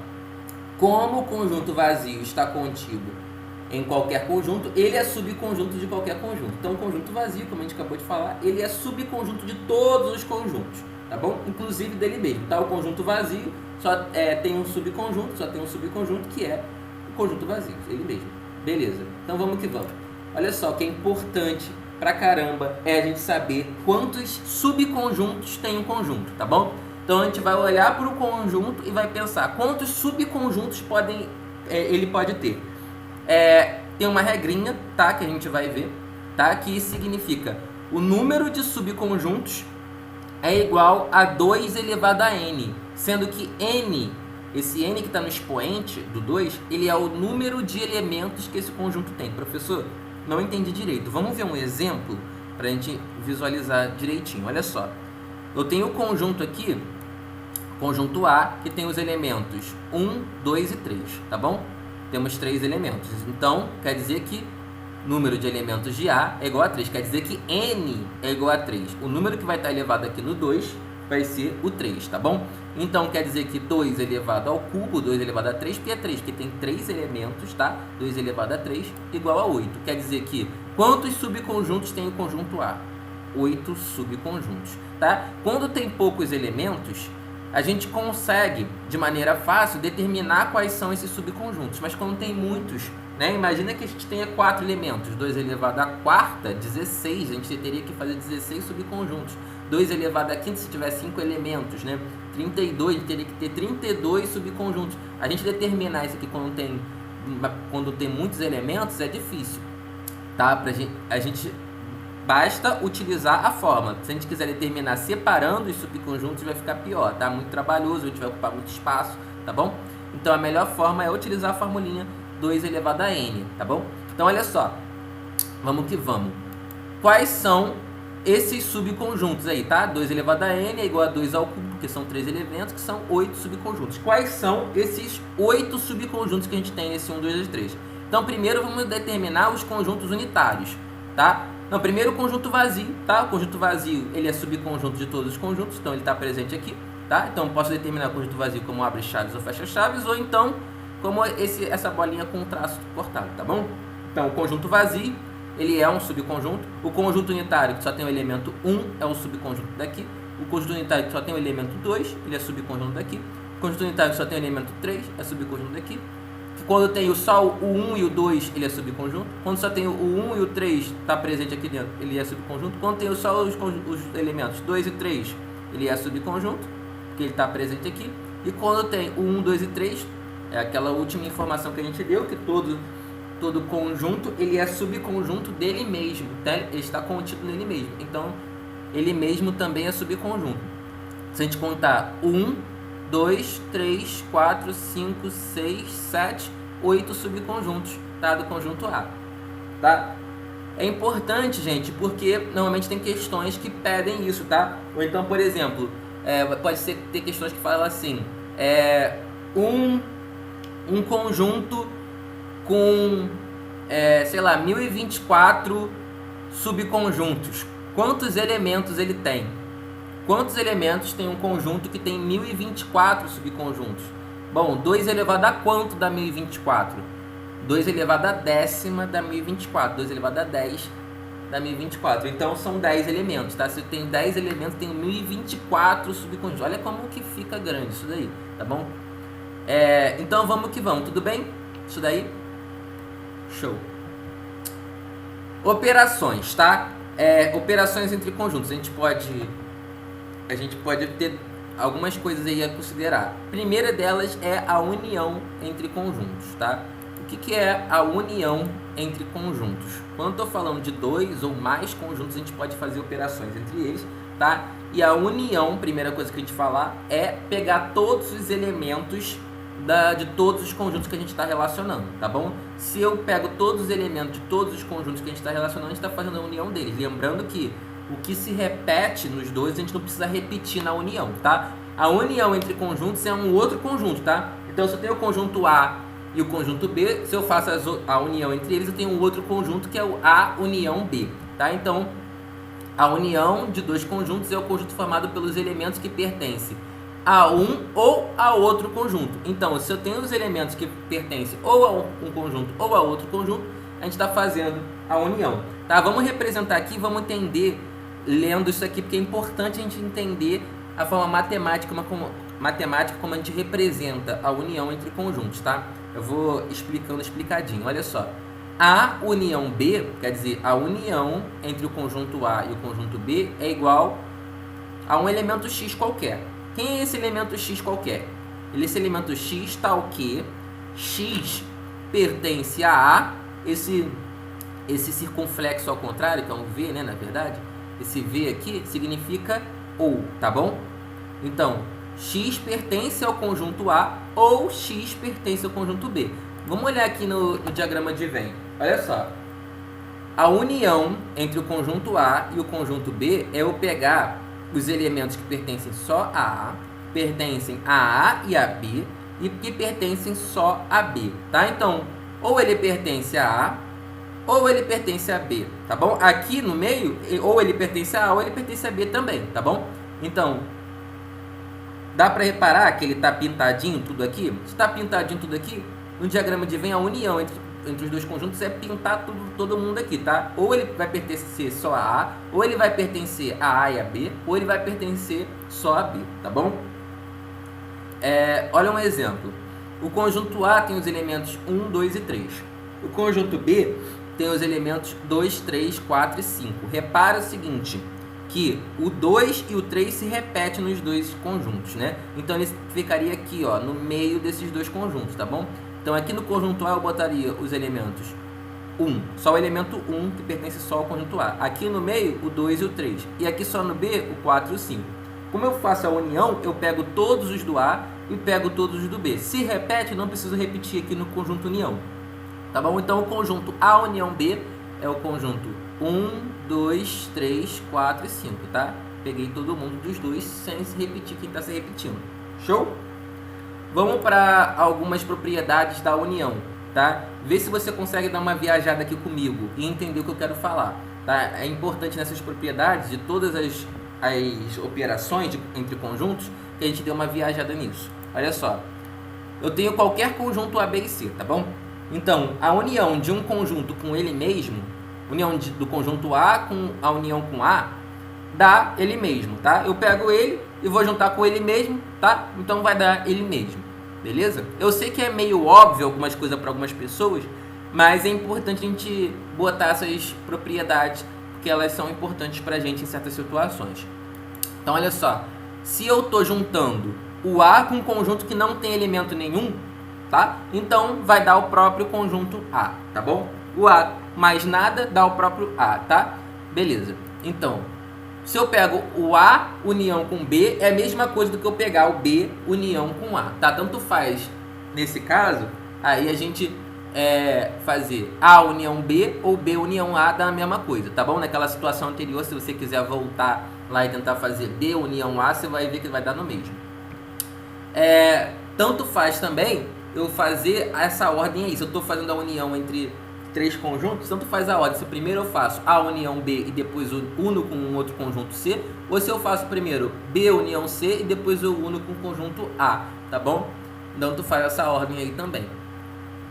como o conjunto vazio está contido em qualquer conjunto, ele é subconjunto de qualquer conjunto. Então, o conjunto vazio, como a gente acabou de falar, ele é subconjunto de todos os conjuntos, tá bom? Inclusive dele mesmo, tá? O conjunto vazio só tem um subconjunto, que é o conjunto vazio, ele mesmo. Beleza, então vamos que vamos. Olha só, que é importante pra caramba é a gente saber quantos subconjuntos tem um conjunto, tá bom? Então a gente vai olhar para o conjunto e vai pensar quantos subconjuntos ele pode ter. Tem uma regrinha, tá, que a gente vai ver, tá, que significa o número de subconjuntos é igual a 2 elevado a n, sendo que n, esse n que está no expoente do 2, ele é o número de elementos que esse conjunto tem. Professor, não entendi direito. Vamos ver um exemplo para a gente visualizar direitinho. Olha só, eu tenho o conjunto aqui, conjunto A, que tem os elementos 1, 2 e 3, tá bom? Temos 3 elementos. Então, quer dizer que número de elementos de A é igual a 3. Quer dizer que n é igual a 3. O número que vai estar elevado aqui no 2 vai ser o 3, tá bom? Então, quer dizer que 2 elevado ao cubo, 2 elevado a 3, porque é 3, que tem 3 elementos, tá? 2 elevado a 3 igual a 8. Quer dizer que quantos subconjuntos tem o conjunto A? 8 subconjuntos, tá? Quando tem poucos elementos, a gente consegue, de maneira fácil, determinar quais são esses subconjuntos. Mas quando tem muitos, né? Imagina que a gente tenha 4 elementos. 2 elevado à quarta, 16. A gente teria que fazer 16 subconjuntos. 2 elevado à quinta, se tiver 5 elementos, né? 32, a gente teria que ter 32 subconjuntos. A gente determinar isso aqui quando tem muitos elementos é difícil, tá? A gente basta utilizar a fórmula. Se a gente quiser determinar separando os subconjuntos, vai ficar pior, tá? Muito trabalhoso, a gente vai ocupar muito espaço, tá bom? Então, a melhor forma é utilizar a formulinha 2 elevado a n, tá bom? Então, olha só, vamos que vamos. Quais são esses subconjuntos aí, tá? 2 elevado a n é igual a 2 ao cubo, porque são 3 elementos, que são 8 subconjuntos. Quais são esses 8 subconjuntos que a gente tem nesse 1, 2 e 3? Então, primeiro vamos determinar os conjuntos unitários, tá? Não, primeiro o conjunto vazio, tá? O conjunto vazio, ele é subconjunto de todos os conjuntos, então ele está presente aqui, tá? Então, posso determinar o conjunto vazio como abre chaves ou fecha chaves, ou então como essa bolinha com traço cortado, tá bom? Então, o conjunto vazio, ele é um subconjunto. O conjunto unitário, que só tem o elemento 1, é um subconjunto daqui. O conjunto unitário, que só tem o elemento 2, ele é subconjunto daqui. O conjunto unitário, que só tem o elemento 3, é subconjunto daqui. Quando tem só o 1 e o 2, ele é subconjunto. Quando só tem o 1 e o 3 está presente aqui dentro, ele é subconjunto. Quando tem só os elementos 2 e 3, ele é subconjunto, porque ele está presente aqui. E quando tem o 1, 2 e 3, é aquela última informação que a gente deu, que todo conjunto, ele é subconjunto dele mesmo, tá? Ele está contido nele mesmo. Então, ele mesmo também é subconjunto. Se a gente contar 1, 2, 3, 4, 5, 6, 7, 8 subconjuntos, tá? Do conjunto A, tá? É importante, gente, porque normalmente tem questões que pedem isso, tá? Ou então, por exemplo, pode ter questões que falam assim, um conjunto com, sei lá, 1024 subconjuntos. Quantos elementos ele tem? Quantos elementos tem um conjunto que tem 1024 subconjuntos? Bom, 2 elevado a quanto dá 1024? 2 elevado a décima dá 1024. 2 elevado a 10 dá 1024. Então, são 10 elementos, tá? Se tem 10 elementos, tem 1024 subconjuntos. Olha como que fica grande isso daí, tá bom? Então, vamos que vamos. Tudo bem? Isso daí? Show. Operações, tá? Operações entre conjuntos. A gente pode ter algumas coisas aí a considerar. A primeira delas é a união entre conjuntos, tá? O que é a união entre conjuntos? Quando eu estou falando de 2 ou mais conjuntos, a gente pode fazer operações entre eles, tá? E a união, primeira coisa que a gente falar, é pegar todos os elementos de todos os conjuntos que a gente está relacionando, tá bom? Se eu pego todos os elementos de todos os conjuntos que a gente está relacionando, a gente está fazendo a união deles. Lembrando que o que se repete nos dois, a gente não precisa repetir na união, tá? A união entre conjuntos é um outro conjunto, tá? Então, se eu tenho o conjunto A e o conjunto B, se eu faço a união entre eles, eu tenho um outro conjunto que é o A união B, tá? Então, a união de dois conjuntos é o conjunto formado pelos elementos que pertencem a um ou a outro conjunto. Então, se eu tenho os elementos que pertencem ou a um conjunto ou a outro conjunto, a gente está fazendo a união, tá? Vamos representar aqui, vamos entender lendo isso aqui, porque é importante a gente entender a forma matemática como a gente representa a união entre conjuntos, tá? Eu vou explicadinho. Olha só. A união B, quer dizer, a união entre o conjunto A e o conjunto B é igual a um elemento X qualquer. Quem é esse elemento X qualquer? Esse elemento X tal que X pertence a A, esse circunflexo ao contrário, que é um V, né, na verdade, esse V aqui significa ou, tá bom? Então, X pertence ao conjunto A ou X pertence ao conjunto B. Vamos olhar aqui no diagrama de Venn. Olha só. A união entre o conjunto A e o conjunto B é eu pegar os elementos que pertencem só a A, pertencem a A e a B e que pertencem só a B, tá? Então, ou ele pertence a A ou ele pertence a B, tá bom? Aqui no meio, ou ele pertence a A ou ele pertence a B também, tá bom? Então, dá para reparar que ele está pintadinho tudo aqui? Se está pintadinho tudo aqui, no diagrama de Venn a união entre os dois conjuntos é pintar todo mundo aqui, tá? Ou ele vai pertencer só a A, ou ele vai pertencer a A e a B, ou ele vai pertencer só a B, tá bom? Olha um exemplo. O conjunto A tem os elementos 1, 2 e 3. O conjunto B tem os elementos 2, 3, 4 e 5. Repara o seguinte, que o 2 e o 3 se repetem nos dois conjuntos, né? Então ele ficaria aqui, ó, no meio desses dois conjuntos, tá bom? Então aqui no conjunto A eu botaria os elementos 1, só o elemento 1 que pertence só ao conjunto A. Aqui no meio o 2 e o 3. E aqui só no B o 4 e o 5. Como eu faço a união, eu pego todos os do A e pego todos os do B. Se repete, não preciso repetir aqui no conjunto união. Tá bom? Então o conjunto A união B é o conjunto 1, 2, 3, 4 e 5, tá? Peguei todo mundo dos dois sem se repetir quem está se repetindo. Show? Vamos para algumas propriedades da união, tá? Vê se você consegue dar uma viajada aqui comigo e entender o que eu quero falar, tá? É importante nessas propriedades de todas as operações entre conjuntos que a gente dê uma viajada nisso. Olha só. Eu tenho qualquer conjunto A, B e C, tá bom? Então, a união de um conjunto com ele mesmo, união do conjunto A com a união com A, dá ele mesmo, tá? Eu pego ele e vou juntar com ele mesmo, tá? Então vai dar ele mesmo, beleza? Eu sei que é meio óbvio algumas coisas para algumas pessoas, mas é importante a gente botar essas propriedades, porque elas são importantes para a gente em certas situações. Então, olha só. Se eu estou juntando o A com um conjunto que não tem elemento nenhum, tá? Então, vai dar o próprio conjunto A, tá bom? O A mais nada dá o próprio A, tá? Beleza. Então, se eu pego o A união com B, é a mesma coisa do que eu pegar o B união com A, tá? Tanto faz, nesse caso, aí a gente fazer A união B ou B união A dá a mesma coisa, tá bom? Naquela situação anterior, se você quiser voltar lá e tentar fazer B união A, você vai ver que vai dar no mesmo. Tanto faz também eu fazer essa ordem aí. Se eu estou fazendo a união entre três conjuntos, tanto faz a ordem. Se primeiro eu faço A união B e depois eu uno com um outro conjunto C, ou se eu faço primeiro B união C e depois eu uno com o conjunto A, tá bom? Tanto faz essa ordem aí também.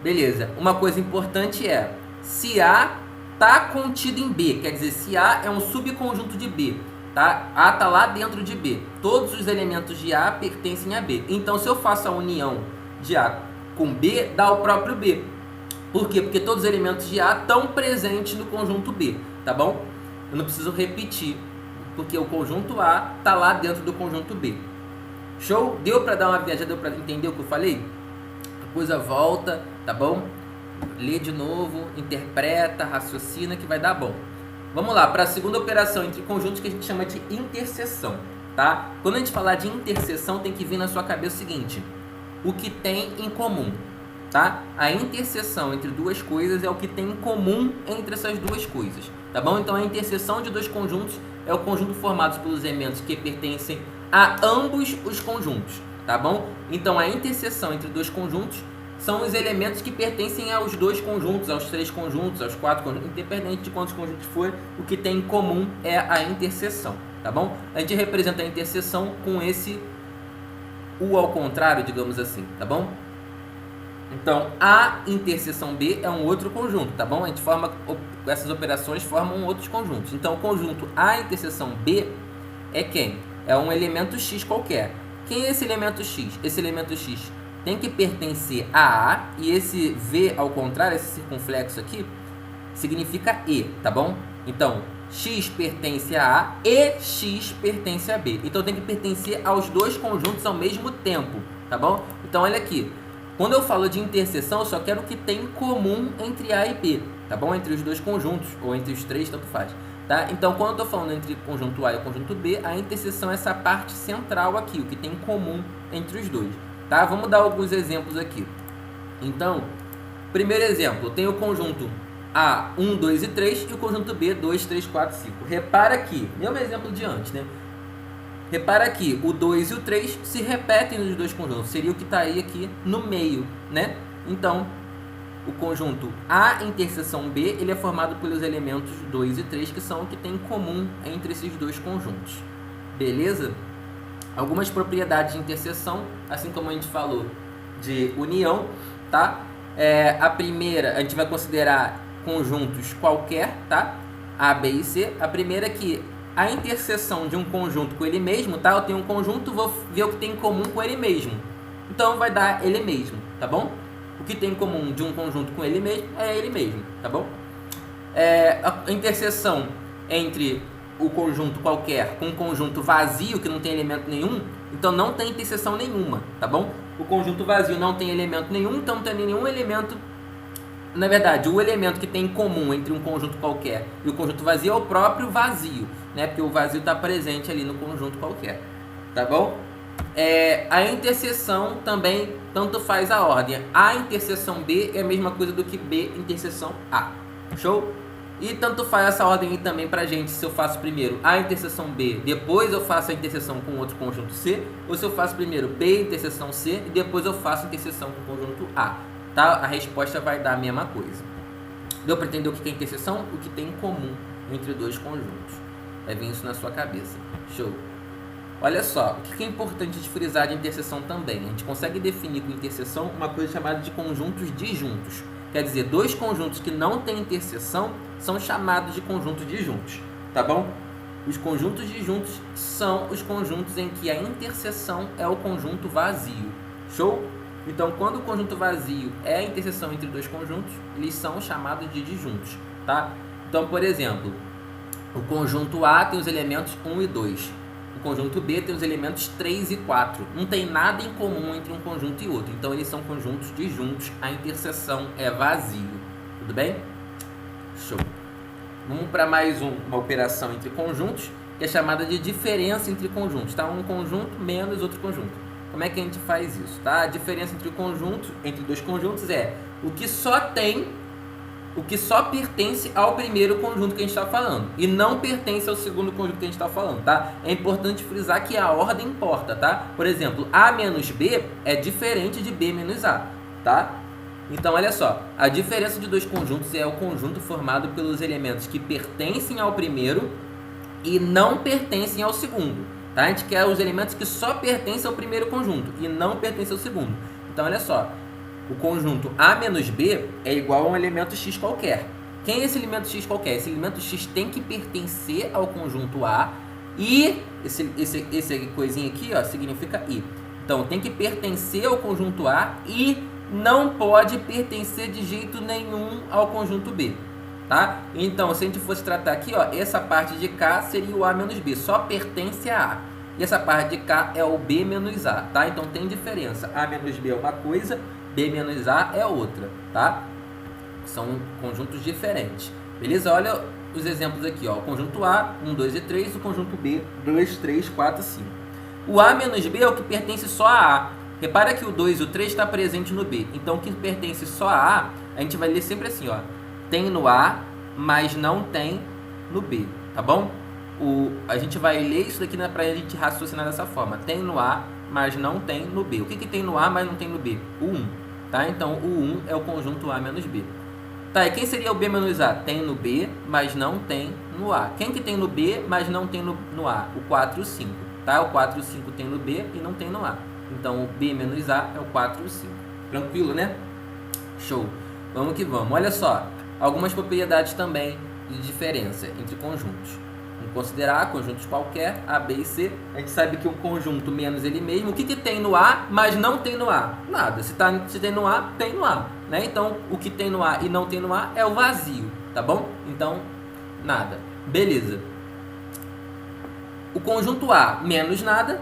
Beleza. Uma coisa importante é, se A está contido em B, quer dizer, se A é um subconjunto de B, tá? A está lá dentro de B. Todos os elementos de A pertencem a B. Então, se eu faço a união de A com B, dá o próprio B. Por quê? Porque todos os elementos de A estão presentes no conjunto B, tá bom? Eu não preciso repetir, porque o conjunto A está lá dentro do conjunto B. Show? Deu para dar uma viajada, deu para entender o que eu falei? A coisa volta, tá bom? Lê de novo, interpreta, raciocina que vai dar bom. Vamos lá, para a segunda operação entre conjuntos que a gente chama de interseção, tá? Quando a gente falar de interseção, tem que vir na sua cabeça o seguinte: o que tem em comum, tá? A interseção entre duas coisas é o que tem em comum entre essas duas coisas, tá bom? Então a interseção de dois conjuntos é o conjunto formado pelos elementos que pertencem a ambos os conjuntos, tá bom? Então a interseção entre dois conjuntos são os elementos que pertencem aos 2 conjuntos, aos 3 conjuntos, aos 4 conjuntos, independente de quantos conjuntos for, o que tem em comum é a interseção, tá bom? A gente representa a interseção com esse U ao contrário, digamos assim, tá bom? Então, A interseção B é um outro conjunto, tá bom? A gente forma, essas operações formam outros conjuntos. Então, o conjunto A interseção B é quem? É um elemento X qualquer. Quem é esse elemento X? Esse elemento X tem que pertencer a A, e esse V ao contrário, esse circunflexo aqui, significa E, tá bom? Então, X pertence a A e X pertence a B. Então, tem que pertencer aos 2 conjuntos ao mesmo tempo, tá bom? Então, olha aqui. Quando eu falo de interseção, eu só quero o que tem em comum entre A e B, tá bom? Entre os 2 conjuntos, ou entre os 3, tanto faz. Tá? Então, quando eu estou falando entre o conjunto A e o conjunto B, a interseção é essa parte central aqui, o que tem em comum entre os 2. Tá? Vamos dar alguns exemplos aqui. Então, primeiro exemplo, tem o conjunto A, 1, 2 e 3, e o conjunto B, 2, 3, 4, 5. Repara aqui, mesmo exemplo de antes, né? Repara aqui, o 2 e o 3 se repetem nos 2 conjuntos, seria o que está aí aqui no meio, né? Então, o conjunto A interseção B, ele é formado pelos elementos 2 e 3, que são o que tem em comum entre esses 2 conjuntos. Beleza? Algumas propriedades de interseção, assim como a gente falou de união, tá? A primeira, a gente vai considerar conjuntos qualquer, tá? A, B e C. A primeira é que a interseção de um conjunto com ele mesmo, tá? Eu tenho um conjunto, vou ver o que tem em comum com ele mesmo. Então, vai dar ele mesmo, tá bom? O que tem em comum de um conjunto com ele mesmo é ele mesmo, tá bom? A interseção entre o conjunto qualquer com um conjunto vazio, que não tem elemento nenhum, então não tem interseção nenhuma, tá bom? O conjunto vazio não tem elemento nenhum, então não tem nenhum elemento. Na verdade, o elemento que tem em comum entre um conjunto qualquer e o conjunto vazio é o próprio vazio, né? Porque o vazio está presente ali no conjunto qualquer, tá bom? A interseção também, tanto faz a ordem. A interseção B é a mesma coisa do que B interseção A. Show? E tanto faz essa ordem aí também pra gente, se eu faço primeiro A interseção B, depois eu faço a interseção com outro conjunto C, ou se eu faço primeiro B interseção C e depois eu faço a interseção com o conjunto A. Tá? A resposta vai dar a mesma coisa. Deu para entender o que é interseção? O que tem em comum entre 2 conjuntos. Vai vir isso na sua cabeça. Show! Olha só, o que é importante de frisar de interseção também? A gente consegue definir com interseção uma coisa chamada de conjuntos disjuntos. Quer dizer, 2 conjuntos que não têm interseção são chamados de conjuntos disjuntos. Tá bom? Os conjuntos disjuntos são os conjuntos em que a interseção é o conjunto vazio. Show? Então, quando o conjunto vazio é a interseção entre 2 conjuntos, eles são chamados de disjuntos, tá? Então, por exemplo, o conjunto A tem os elementos 1 e 2. O conjunto B tem os elementos 3 e 4. Não tem nada em comum entre um conjunto e outro. Então, eles são conjuntos disjuntos. A interseção é vazio. Tudo bem? Show. Vamos para mais uma operação entre conjuntos, que é chamada de diferença entre conjuntos. Tá? Um conjunto menos outro conjunto. Como é que a gente faz isso? Tá? A diferença entre o conjunto, entre 2 conjuntos é o que só pertence ao primeiro conjunto que a gente está falando e não pertence ao segundo conjunto que a gente está falando, tá? É importante frisar que a ordem importa, tá? Por exemplo, A menos B é diferente de B menos A, tá? Então, olha só, a diferença de 2 conjuntos é o conjunto formado pelos elementos que pertencem ao primeiro e não pertencem ao segundo. Tá? A gente quer os elementos que só pertencem ao primeiro conjunto e não pertencem ao segundo. Então, olha só. O conjunto A menos B é igual a um elemento X qualquer. Quem é esse elemento X qualquer? Esse elemento X tem que pertencer ao conjunto A e esse coisinha aqui, ó, significa I. Então, tem que pertencer ao conjunto A e não pode pertencer de jeito nenhum ao conjunto B. Tá? Então, se a gente fosse tratar aqui, ó, essa parte de cá seria o A menos B, só pertence a A. E essa parte de cá é o B menos A, tá? Então tem diferença. A menos B é uma coisa, B menos A é outra, tá? São conjuntos diferentes. Beleza? Olha os exemplos aqui, ó. O conjunto A, 1, 2 e 3, o conjunto B, 2, 3, 4 e 5. O A menos B é o que pertence só a A. Repara que o 2 e o 3 está presente no B. Então, o que pertence só a A, gente vai ler sempre assim, ó. Tem no A, mas não tem no B, tá bom? A gente vai ler isso daqui para a gente raciocinar dessa forma. Tem no A, mas não tem no B. O que tem no A, mas não tem no B? O 1, tá? Então, o 1 é o conjunto A menos B. Tá, e quem seria o B menos A? Tem no B, mas não tem no A. Quem que tem no B, mas não tem no A? O 4 e o 5, tá? O 4 e o 5 tem no B e não tem no A. Então, o B menos A é o 4 e o 5. Tranquilo, né? Show. Vamos que vamos. Olha só, algumas propriedades também de diferença entre conjuntos. Vamos considerar conjuntos qualquer, A, B e C. A gente sabe que um conjunto menos ele mesmo, o que, que tem no A, mas não tem no A? Nada. Se tem no A, tem no A. Né? Então, o que tem no A e não tem no A é o vazio, tá bom? Então, nada. Beleza. O conjunto A menos nada,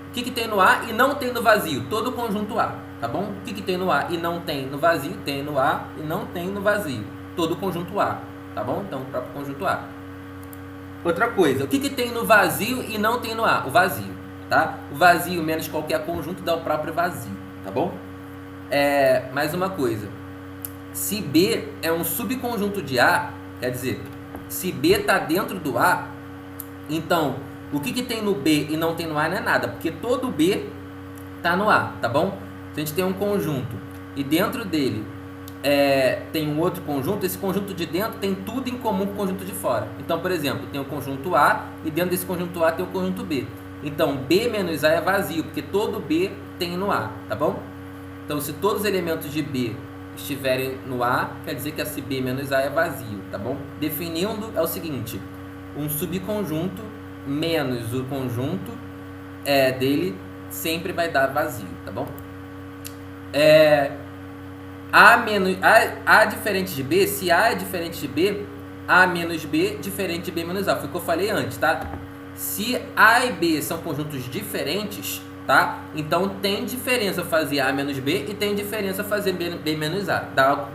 o que, que tem no A e não tem no vazio? Todo o conjunto A, tá bom? O que, que tem no A e não tem no vazio? Tem no A e não tem no vazio. Todo o conjunto A, tá bom? Então, o próprio conjunto A. Outra coisa, o que, que tem no vazio e não tem no A? O vazio, tá? O vazio menos qualquer conjunto dá o próprio vazio, tá bom? Mais uma coisa, se B é um subconjunto de A, quer dizer, se B está dentro do A, então o que, que tem no B e não tem no A não é nada, porque todo B está no A, tá bom? Se a gente tem um conjunto e dentro dele tem um outro conjunto, esse conjunto de dentro tem tudo em comum com o conjunto de fora. Então, por exemplo, tem o conjunto A e dentro desse conjunto A tem o conjunto B. Então, B menos A é vazio, porque todo B tem no A, tá bom? Então, se todos os elementos de B estiverem no A, quer dizer que esse B menos A é vazio, tá bom? Definindo é o seguinte, um subconjunto menos o conjunto dele sempre vai dar vazio, tá bom? A diferente de B, se A é diferente de B, A menos B diferente de B menos A. Foi o que eu falei antes, tá? Se A e B são conjuntos diferentes, tá? Então tem diferença fazer A menos B e tem diferença fazer B menos A.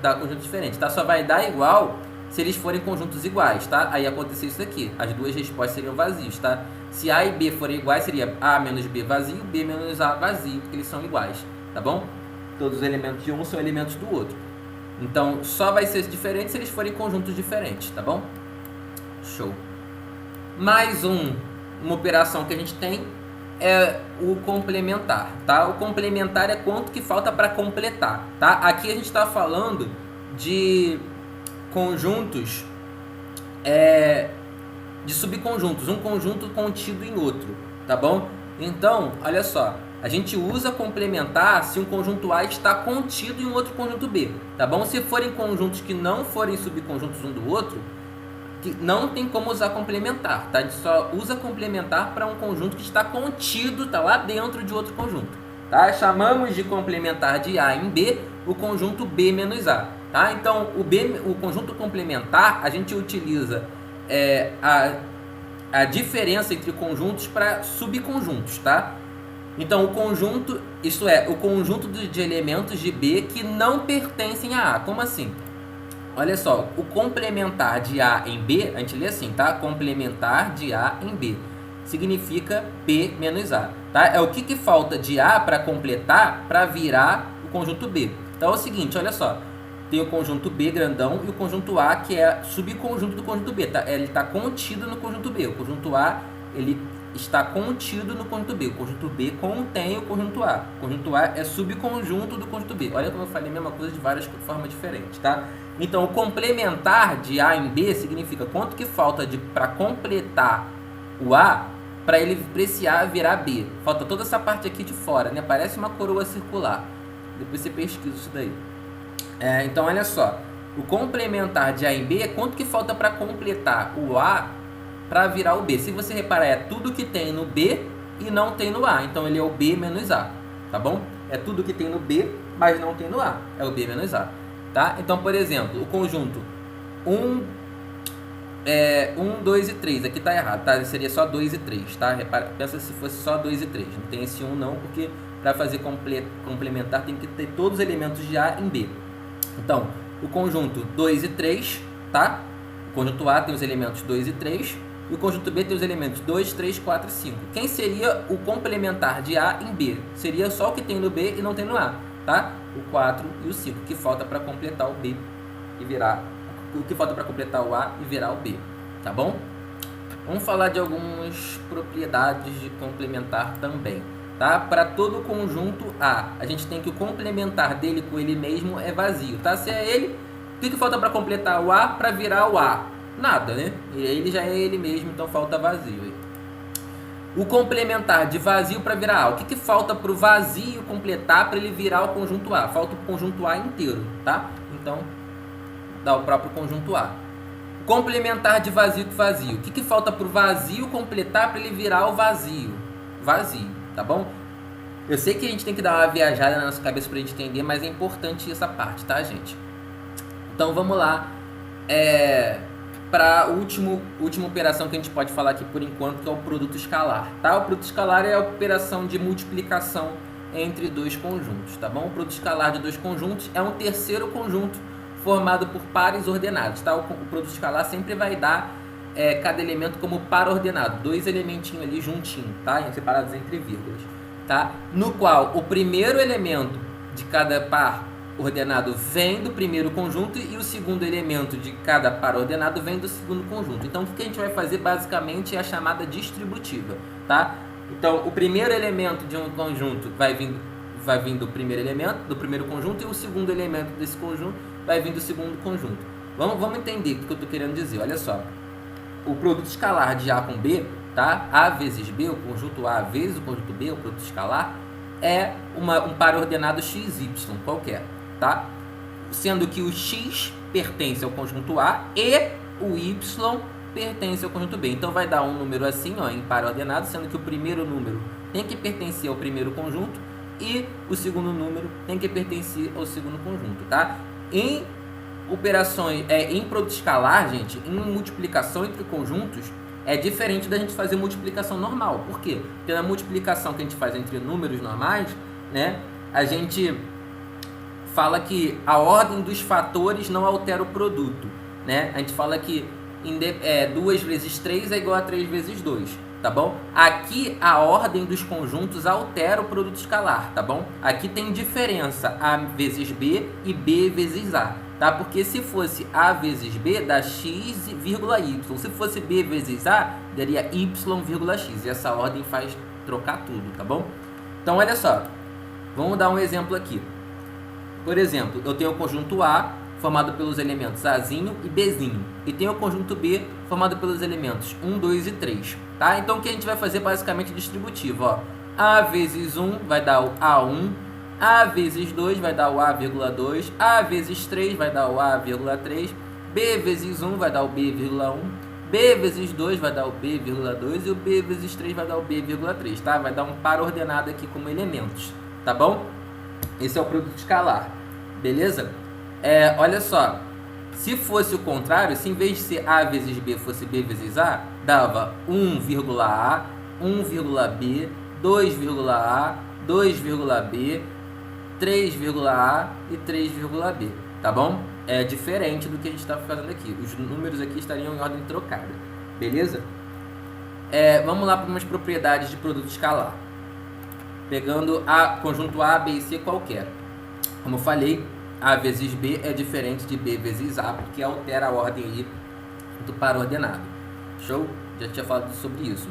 Dá conjunto diferente, tá? Só vai dar igual se eles forem conjuntos iguais, tá? Aí acontecer isso aqui. As duas respostas seriam vazios, tá? Se A e B forem iguais, seria A menos B vazio, B menos A vazio, porque eles são iguais, tá bom? Todos os elementos de um são elementos do outro. Então, só vai ser diferente se eles forem conjuntos diferentes, tá bom? Show. Mais uma operação que a gente tem é o complementar, tá? O complementar é quanto que falta para completar, tá? Aqui a gente está falando de conjuntos, de subconjuntos, um conjunto contido em outro, tá bom? Então, olha só, a gente usa complementar se um conjunto A está contido em um outro conjunto B, tá bom? Se forem conjuntos que não forem subconjuntos um do outro, que não tem como usar complementar, tá? A gente só usa complementar para um conjunto que está contido, tá lá dentro de outro conjunto, tá? Chamamos de complementar de A em B o conjunto B menos A, tá? Então, o conjunto complementar, a gente utiliza a diferença entre conjuntos para subconjuntos, tá? Então, o conjunto, isto é, o conjunto de elementos de B que não pertencem a A. Como assim? Olha só, o complementar de A em B, a gente lê assim, tá? Complementar de A em B. Significa B menos A, tá? É o que falta de A para completar para virar o conjunto B. Então, é o seguinte, olha só. Tem o conjunto B grandão e o conjunto A, que é subconjunto do conjunto B, tá? Ele está contido no conjunto B. O conjunto A, ele está contido no conjunto B. O conjunto B contém o conjunto A. O conjunto A é subconjunto do conjunto B. Olha como eu falei a mesma coisa de várias formas diferentes, tá? Então, o complementar de A em B significa quanto que falta para completar o A para esse A virar B. Falta toda essa parte aqui de fora, né? Parece uma coroa circular. Depois você pesquisa isso daí. Então, olha só. O complementar de A em B é quanto que falta para completar o A para virar o B. Se você reparar, é tudo que tem no B e não tem no A. Então, ele é o B menos A, tá bom? É tudo que tem no B, mas não tem no A. É o B menos A, tá? Então, por exemplo, o conjunto 1, 2 e 3. Aqui tá errado, tá? Seria só 2 e 3, tá? Repara, pensa se fosse só 2 e 3. Não tem esse 1 não, porque para fazer complementar tem que ter todos os elementos de A em B. Então, o conjunto 2 e 3, tá? O conjunto A tem os elementos 2 e 3. E o conjunto B tem os elementos 2, 3, 4 e 5. Quem seria o complementar de A em B? Seria só o que tem no B e não tem no A, tá? O 4 e o 5, que falta para completar o B e virar... O que falta para completar o A e virar o B, tá bom? Vamos falar de algumas propriedades de complementar também. tá? Para todo conjunto A, a gente tem que o complementar dele com ele mesmo é vazio, tá? Se é ele, o que falta para completar o A para virar o A? Nada, né? Ele já é ele mesmo, então falta vazio aí. O complementar de vazio para virar A. O que falta para o vazio completar para ele virar o conjunto A? Falta o conjunto A inteiro, tá? Então, dá o próprio conjunto A. Complementar de vazio com vazio. O que falta para o vazio completar para ele virar o vazio? Vazio, tá bom? Eu sei que a gente tem que dar uma viajada na nossa cabeça para a gente entender, mas é importante essa parte, tá, gente? Então, vamos lá. Para a última operação que a gente pode falar aqui por enquanto, que é o produto escalar, tá? O produto escalar é a operação de multiplicação entre dois conjuntos, tá bom? O produto escalar de dois conjuntos é um terceiro conjunto formado por pares ordenados, tá? O produto escalar sempre vai dar cada elemento como par ordenado, dois elementinhos ali juntinhos, tá? Separados entre vírgulas, tá? No qual o primeiro elemento de cada par ordenado vem do primeiro conjunto e o segundo elemento de cada par ordenado vem do segundo conjunto. Então, o que a gente vai fazer basicamente é a chamada distributiva, tá? Então, o primeiro elemento de um conjunto vai vir do primeiro elemento, do primeiro conjunto, e o segundo elemento desse conjunto vai vir do segundo conjunto. Vamos entender o que eu estou querendo dizer. Olha só, o produto escalar de A com B, tá? A vezes B, o conjunto A vezes o conjunto B, o produto escalar, é um par ordenado XY qualquer, tá? Sendo que o X pertence ao conjunto A e o Y pertence ao conjunto B. Então vai dar um número assim, ó, em par ordenado, sendo que o primeiro número tem que pertencer ao primeiro conjunto e o segundo número tem que pertencer ao segundo conjunto, tá? Em operações, em produto escalar, gente, em multiplicação entre conjuntos, é diferente da gente fazer multiplicação normal. Por quê? Porque na multiplicação que a gente faz entre números normais, né, a gente fala que a ordem dos fatores não altera o produto, né? A gente fala que 2 vezes 3 é igual a 3 vezes 2, tá bom? Aqui a ordem dos conjuntos altera o produto escalar, tá bom? Aqui tem diferença A vezes B e B vezes A, tá? Porque se fosse A vezes B, dá X, Y. Se fosse B vezes A, daria Y, X. E essa ordem faz trocar tudo, tá bom? Então, olha só. Vamos dar um exemplo aqui. Por exemplo, eu tenho o conjunto A formado pelos elementos Azinho e Bzinho. E tenho o conjunto B formado pelos elementos 1, 2 e 3. Tá? Então, o que a gente vai fazer basicamente é distributivo. Ó. A vezes 1 vai dar o A1. A vezes 2 vai dar o A,2. A vezes 3 vai dar o A,3. B vezes 1 vai dar o B,1. B vezes 2 vai dar o B,2. E o B vezes 3 vai dar o B,3. Tá? Vai dar um par ordenado aqui como elementos. Tá bom? Esse é o produto escalar. Beleza? Olha só. Se fosse o contrário, se em vez de ser A vezes B fosse B vezes A, dava 1,A, 1,B, 2,A, 2,B, 3,A e 3,B, tá bom? É diferente do que a gente está fazendo aqui. Os números aqui estariam em ordem trocada, beleza? Vamos lá para umas propriedades de produto escalar. Pegando conjunto A, B e C qualquer. Como eu falei, A vezes B é diferente de B vezes A, porque altera a ordem aí do par ordenado. Show? Já tinha falado sobre isso.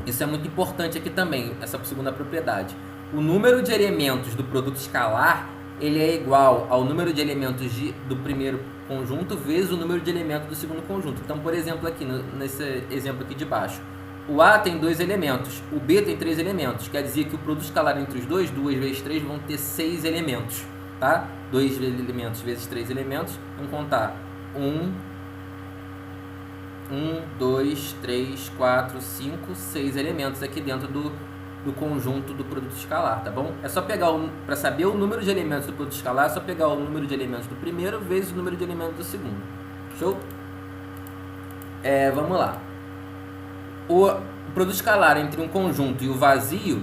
Isso é muito importante aqui também, essa segunda propriedade. O número de elementos do produto escalar, ele é igual ao número de elementos do primeiro conjunto vezes o número de elementos do segundo conjunto. Então, por exemplo, aqui nesse exemplo aqui de baixo, o A tem 2 elementos, o B tem 3 elementos. Quer dizer que o produto escalar entre os dois, 2 vezes 3, vão ter 6 elementos. Tá? 2 elementos vezes 3 elementos, vamos contar 1, 2, 3, 4, 5, 6 elementos aqui dentro do conjunto do produto escalar, tá bom? É só pegar, para saber o número de elementos do produto escalar, é só pegar o número de elementos do primeiro vezes o número de elementos do segundo. Show? Vamos lá. O produto escalar entre um conjunto e o vazio,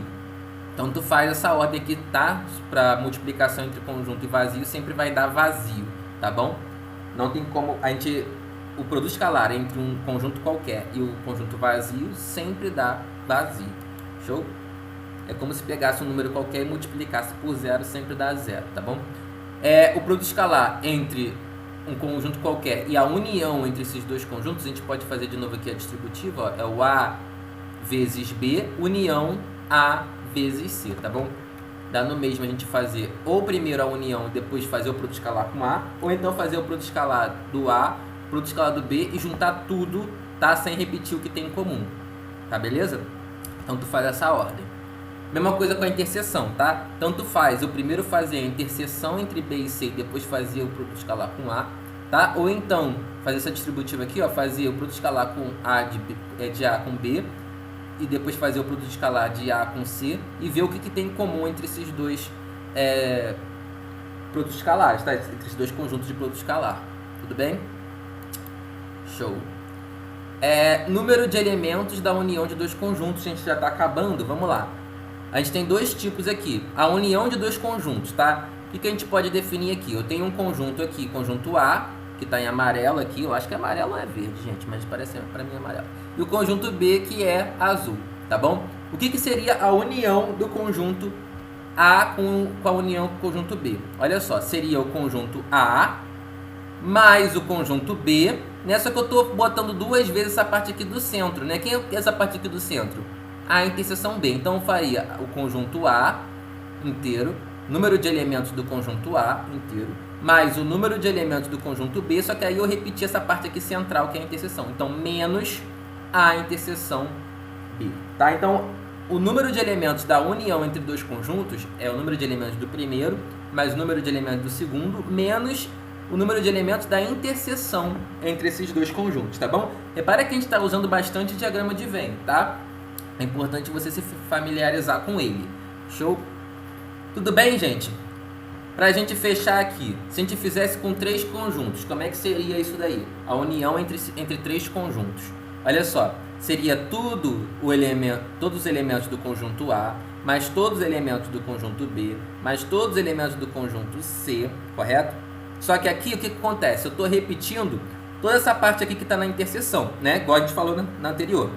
então tu faz essa ordem aqui, tá? Para multiplicação entre conjunto e vazio sempre vai dar vazio, tá bom? Não tem como o produto escalar entre um conjunto qualquer e o conjunto vazio sempre dá vazio. Show? É como se pegasse um número qualquer e multiplicasse por zero, sempre dá zero, tá bom? O produto escalar entre um conjunto qualquer e a união entre esses dois conjuntos, a gente pode fazer de novo aqui a distributiva, ó, é o A vezes B, união A vezes C, tá bom? Dá no mesmo a gente fazer ou primeiro a união e depois fazer o produto escalar com A, ou então fazer o produto escalar do A, produto escalar do B e juntar tudo, tá? Sem repetir o que tem em comum, tá beleza? Então tu faz essa ordem. Mesma coisa com a interseção, tá? Então tu faz, eu primeiro fazer a interseção entre B e C e depois fazer o produto escalar com A, tá? Ou então fazer essa distributiva aqui, ó, fazer o produto escalar com A de A com B e depois fazer o produto escalar de A com C e ver o que tem em comum entre esses dois produtos escalares, tá? Entre esses dois conjuntos de produto escalar. Tudo bem? Show. Número de elementos da união de dois conjuntos, a gente já está acabando, vamos lá. A gente tem dois tipos aqui, a união de dois conjuntos, tá? O que a gente pode definir aqui? Eu tenho um conjunto aqui, conjunto A, que está em amarelo aqui, eu acho que amarelo ou é verde, gente, mas parece para mim amarelo. E o conjunto B, que é azul, tá bom? O que seria a união do conjunto A com a união com o conjunto B? Olha só, seria o conjunto A mais o conjunto B, né? Só que eu estou botando duas vezes essa parte aqui do centro, né? Quem é essa parte aqui do centro? A interseção B. Então eu faria o conjunto A inteiro, número de elementos do conjunto A inteiro, mais o número de elementos do conjunto B, só que aí eu repeti essa parte aqui central, que é a interseção. Então, menos a interseção B, tá? Então, o número de elementos da união entre dois conjuntos é o número de elementos do primeiro, mais o número de elementos do segundo, menos o número de elementos da interseção entre esses dois conjuntos, tá bom? Repara que a gente está usando bastante diagrama de Venn, tá? É importante você se familiarizar com ele. Show? Tudo bem, gente? Pra gente fechar aqui, se a gente fizesse com três conjuntos, como é que seria isso daí? A união entre três conjuntos. Olha só, seria todos os elementos do conjunto A, mais todos os elementos do conjunto B, mais todos os elementos do conjunto C, correto? Só que aqui o que acontece? Eu estou repetindo toda essa parte aqui que está na interseção, né? Igual a gente falou na anterior.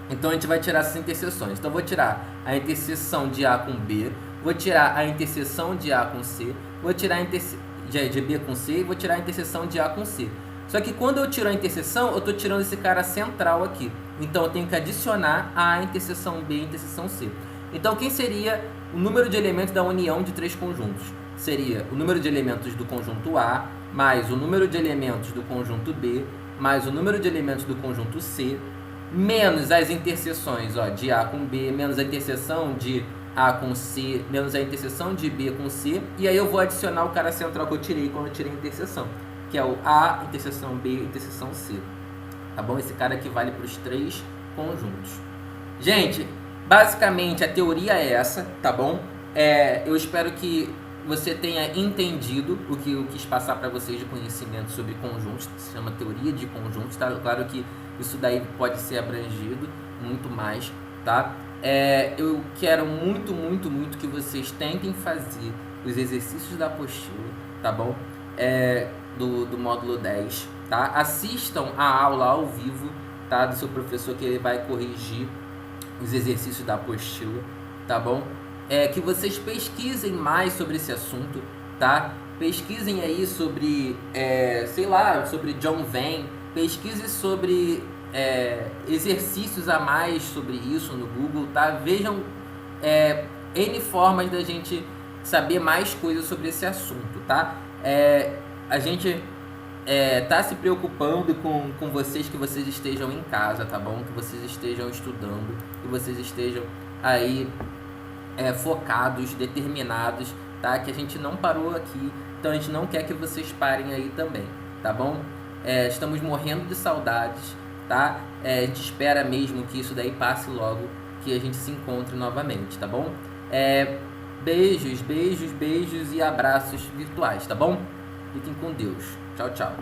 Então a gente vai tirar essas interseções. Então eu vou tirar a interseção de A com B, vou tirar a interseção de A com C, vou tirar de B com C e vou tirar a interseção de A com C. Só que quando eu tiro a interseção, eu estou tirando esse cara central aqui. Então eu tenho que adicionar a interseção B e a interseção C. Então quem seria o número de elementos da união de três conjuntos? Seria o número de elementos do conjunto A, mais o número de elementos do conjunto B, mais o número de elementos do conjunto C, menos as interseções, ó, de A com B, menos a interseção de A com C, menos a interseção de B com C, e aí eu vou adicionar o cara central que eu tirei quando eu tirei a interseção, que é o A, interseção B, interseção C, tá bom? Esse cara aqui vale para os três conjuntos. Gente, basicamente a teoria é essa, tá bom? Eu espero que você tenha entendido o que eu quis passar para vocês de conhecimento sobre conjuntos, se chama teoria de conjuntos, tá? Claro que isso daí pode ser abrangido muito mais, tá? Eu quero muito que vocês tentem fazer os exercícios da apostila, tá bom? Do módulo 10, tá? Assistam a aula ao vivo, tá? Do seu professor, que ele vai corrigir os exercícios da apostila, tá bom? Que vocês pesquisem mais sobre esse assunto, tá? Pesquisem aí sobre, sei lá, sobre John Venn, pesquise sobre exercícios a mais sobre isso no Google, tá? Vejam N formas da gente saber mais coisas sobre esse assunto, tá? A gente tá se preocupando com vocês, que vocês estejam em casa, tá bom? Que vocês estejam estudando, que vocês estejam aí focados, determinados, tá? Que a gente não parou aqui, então a gente não quer que vocês parem aí também, tá bom? Estamos morrendo de saudades, tá? A gente espera mesmo que isso daí passe logo, que a gente se encontre novamente, tá bom? Beijos e abraços virtuais, tá bom? Fiquem com Deus. Tchau, tchau.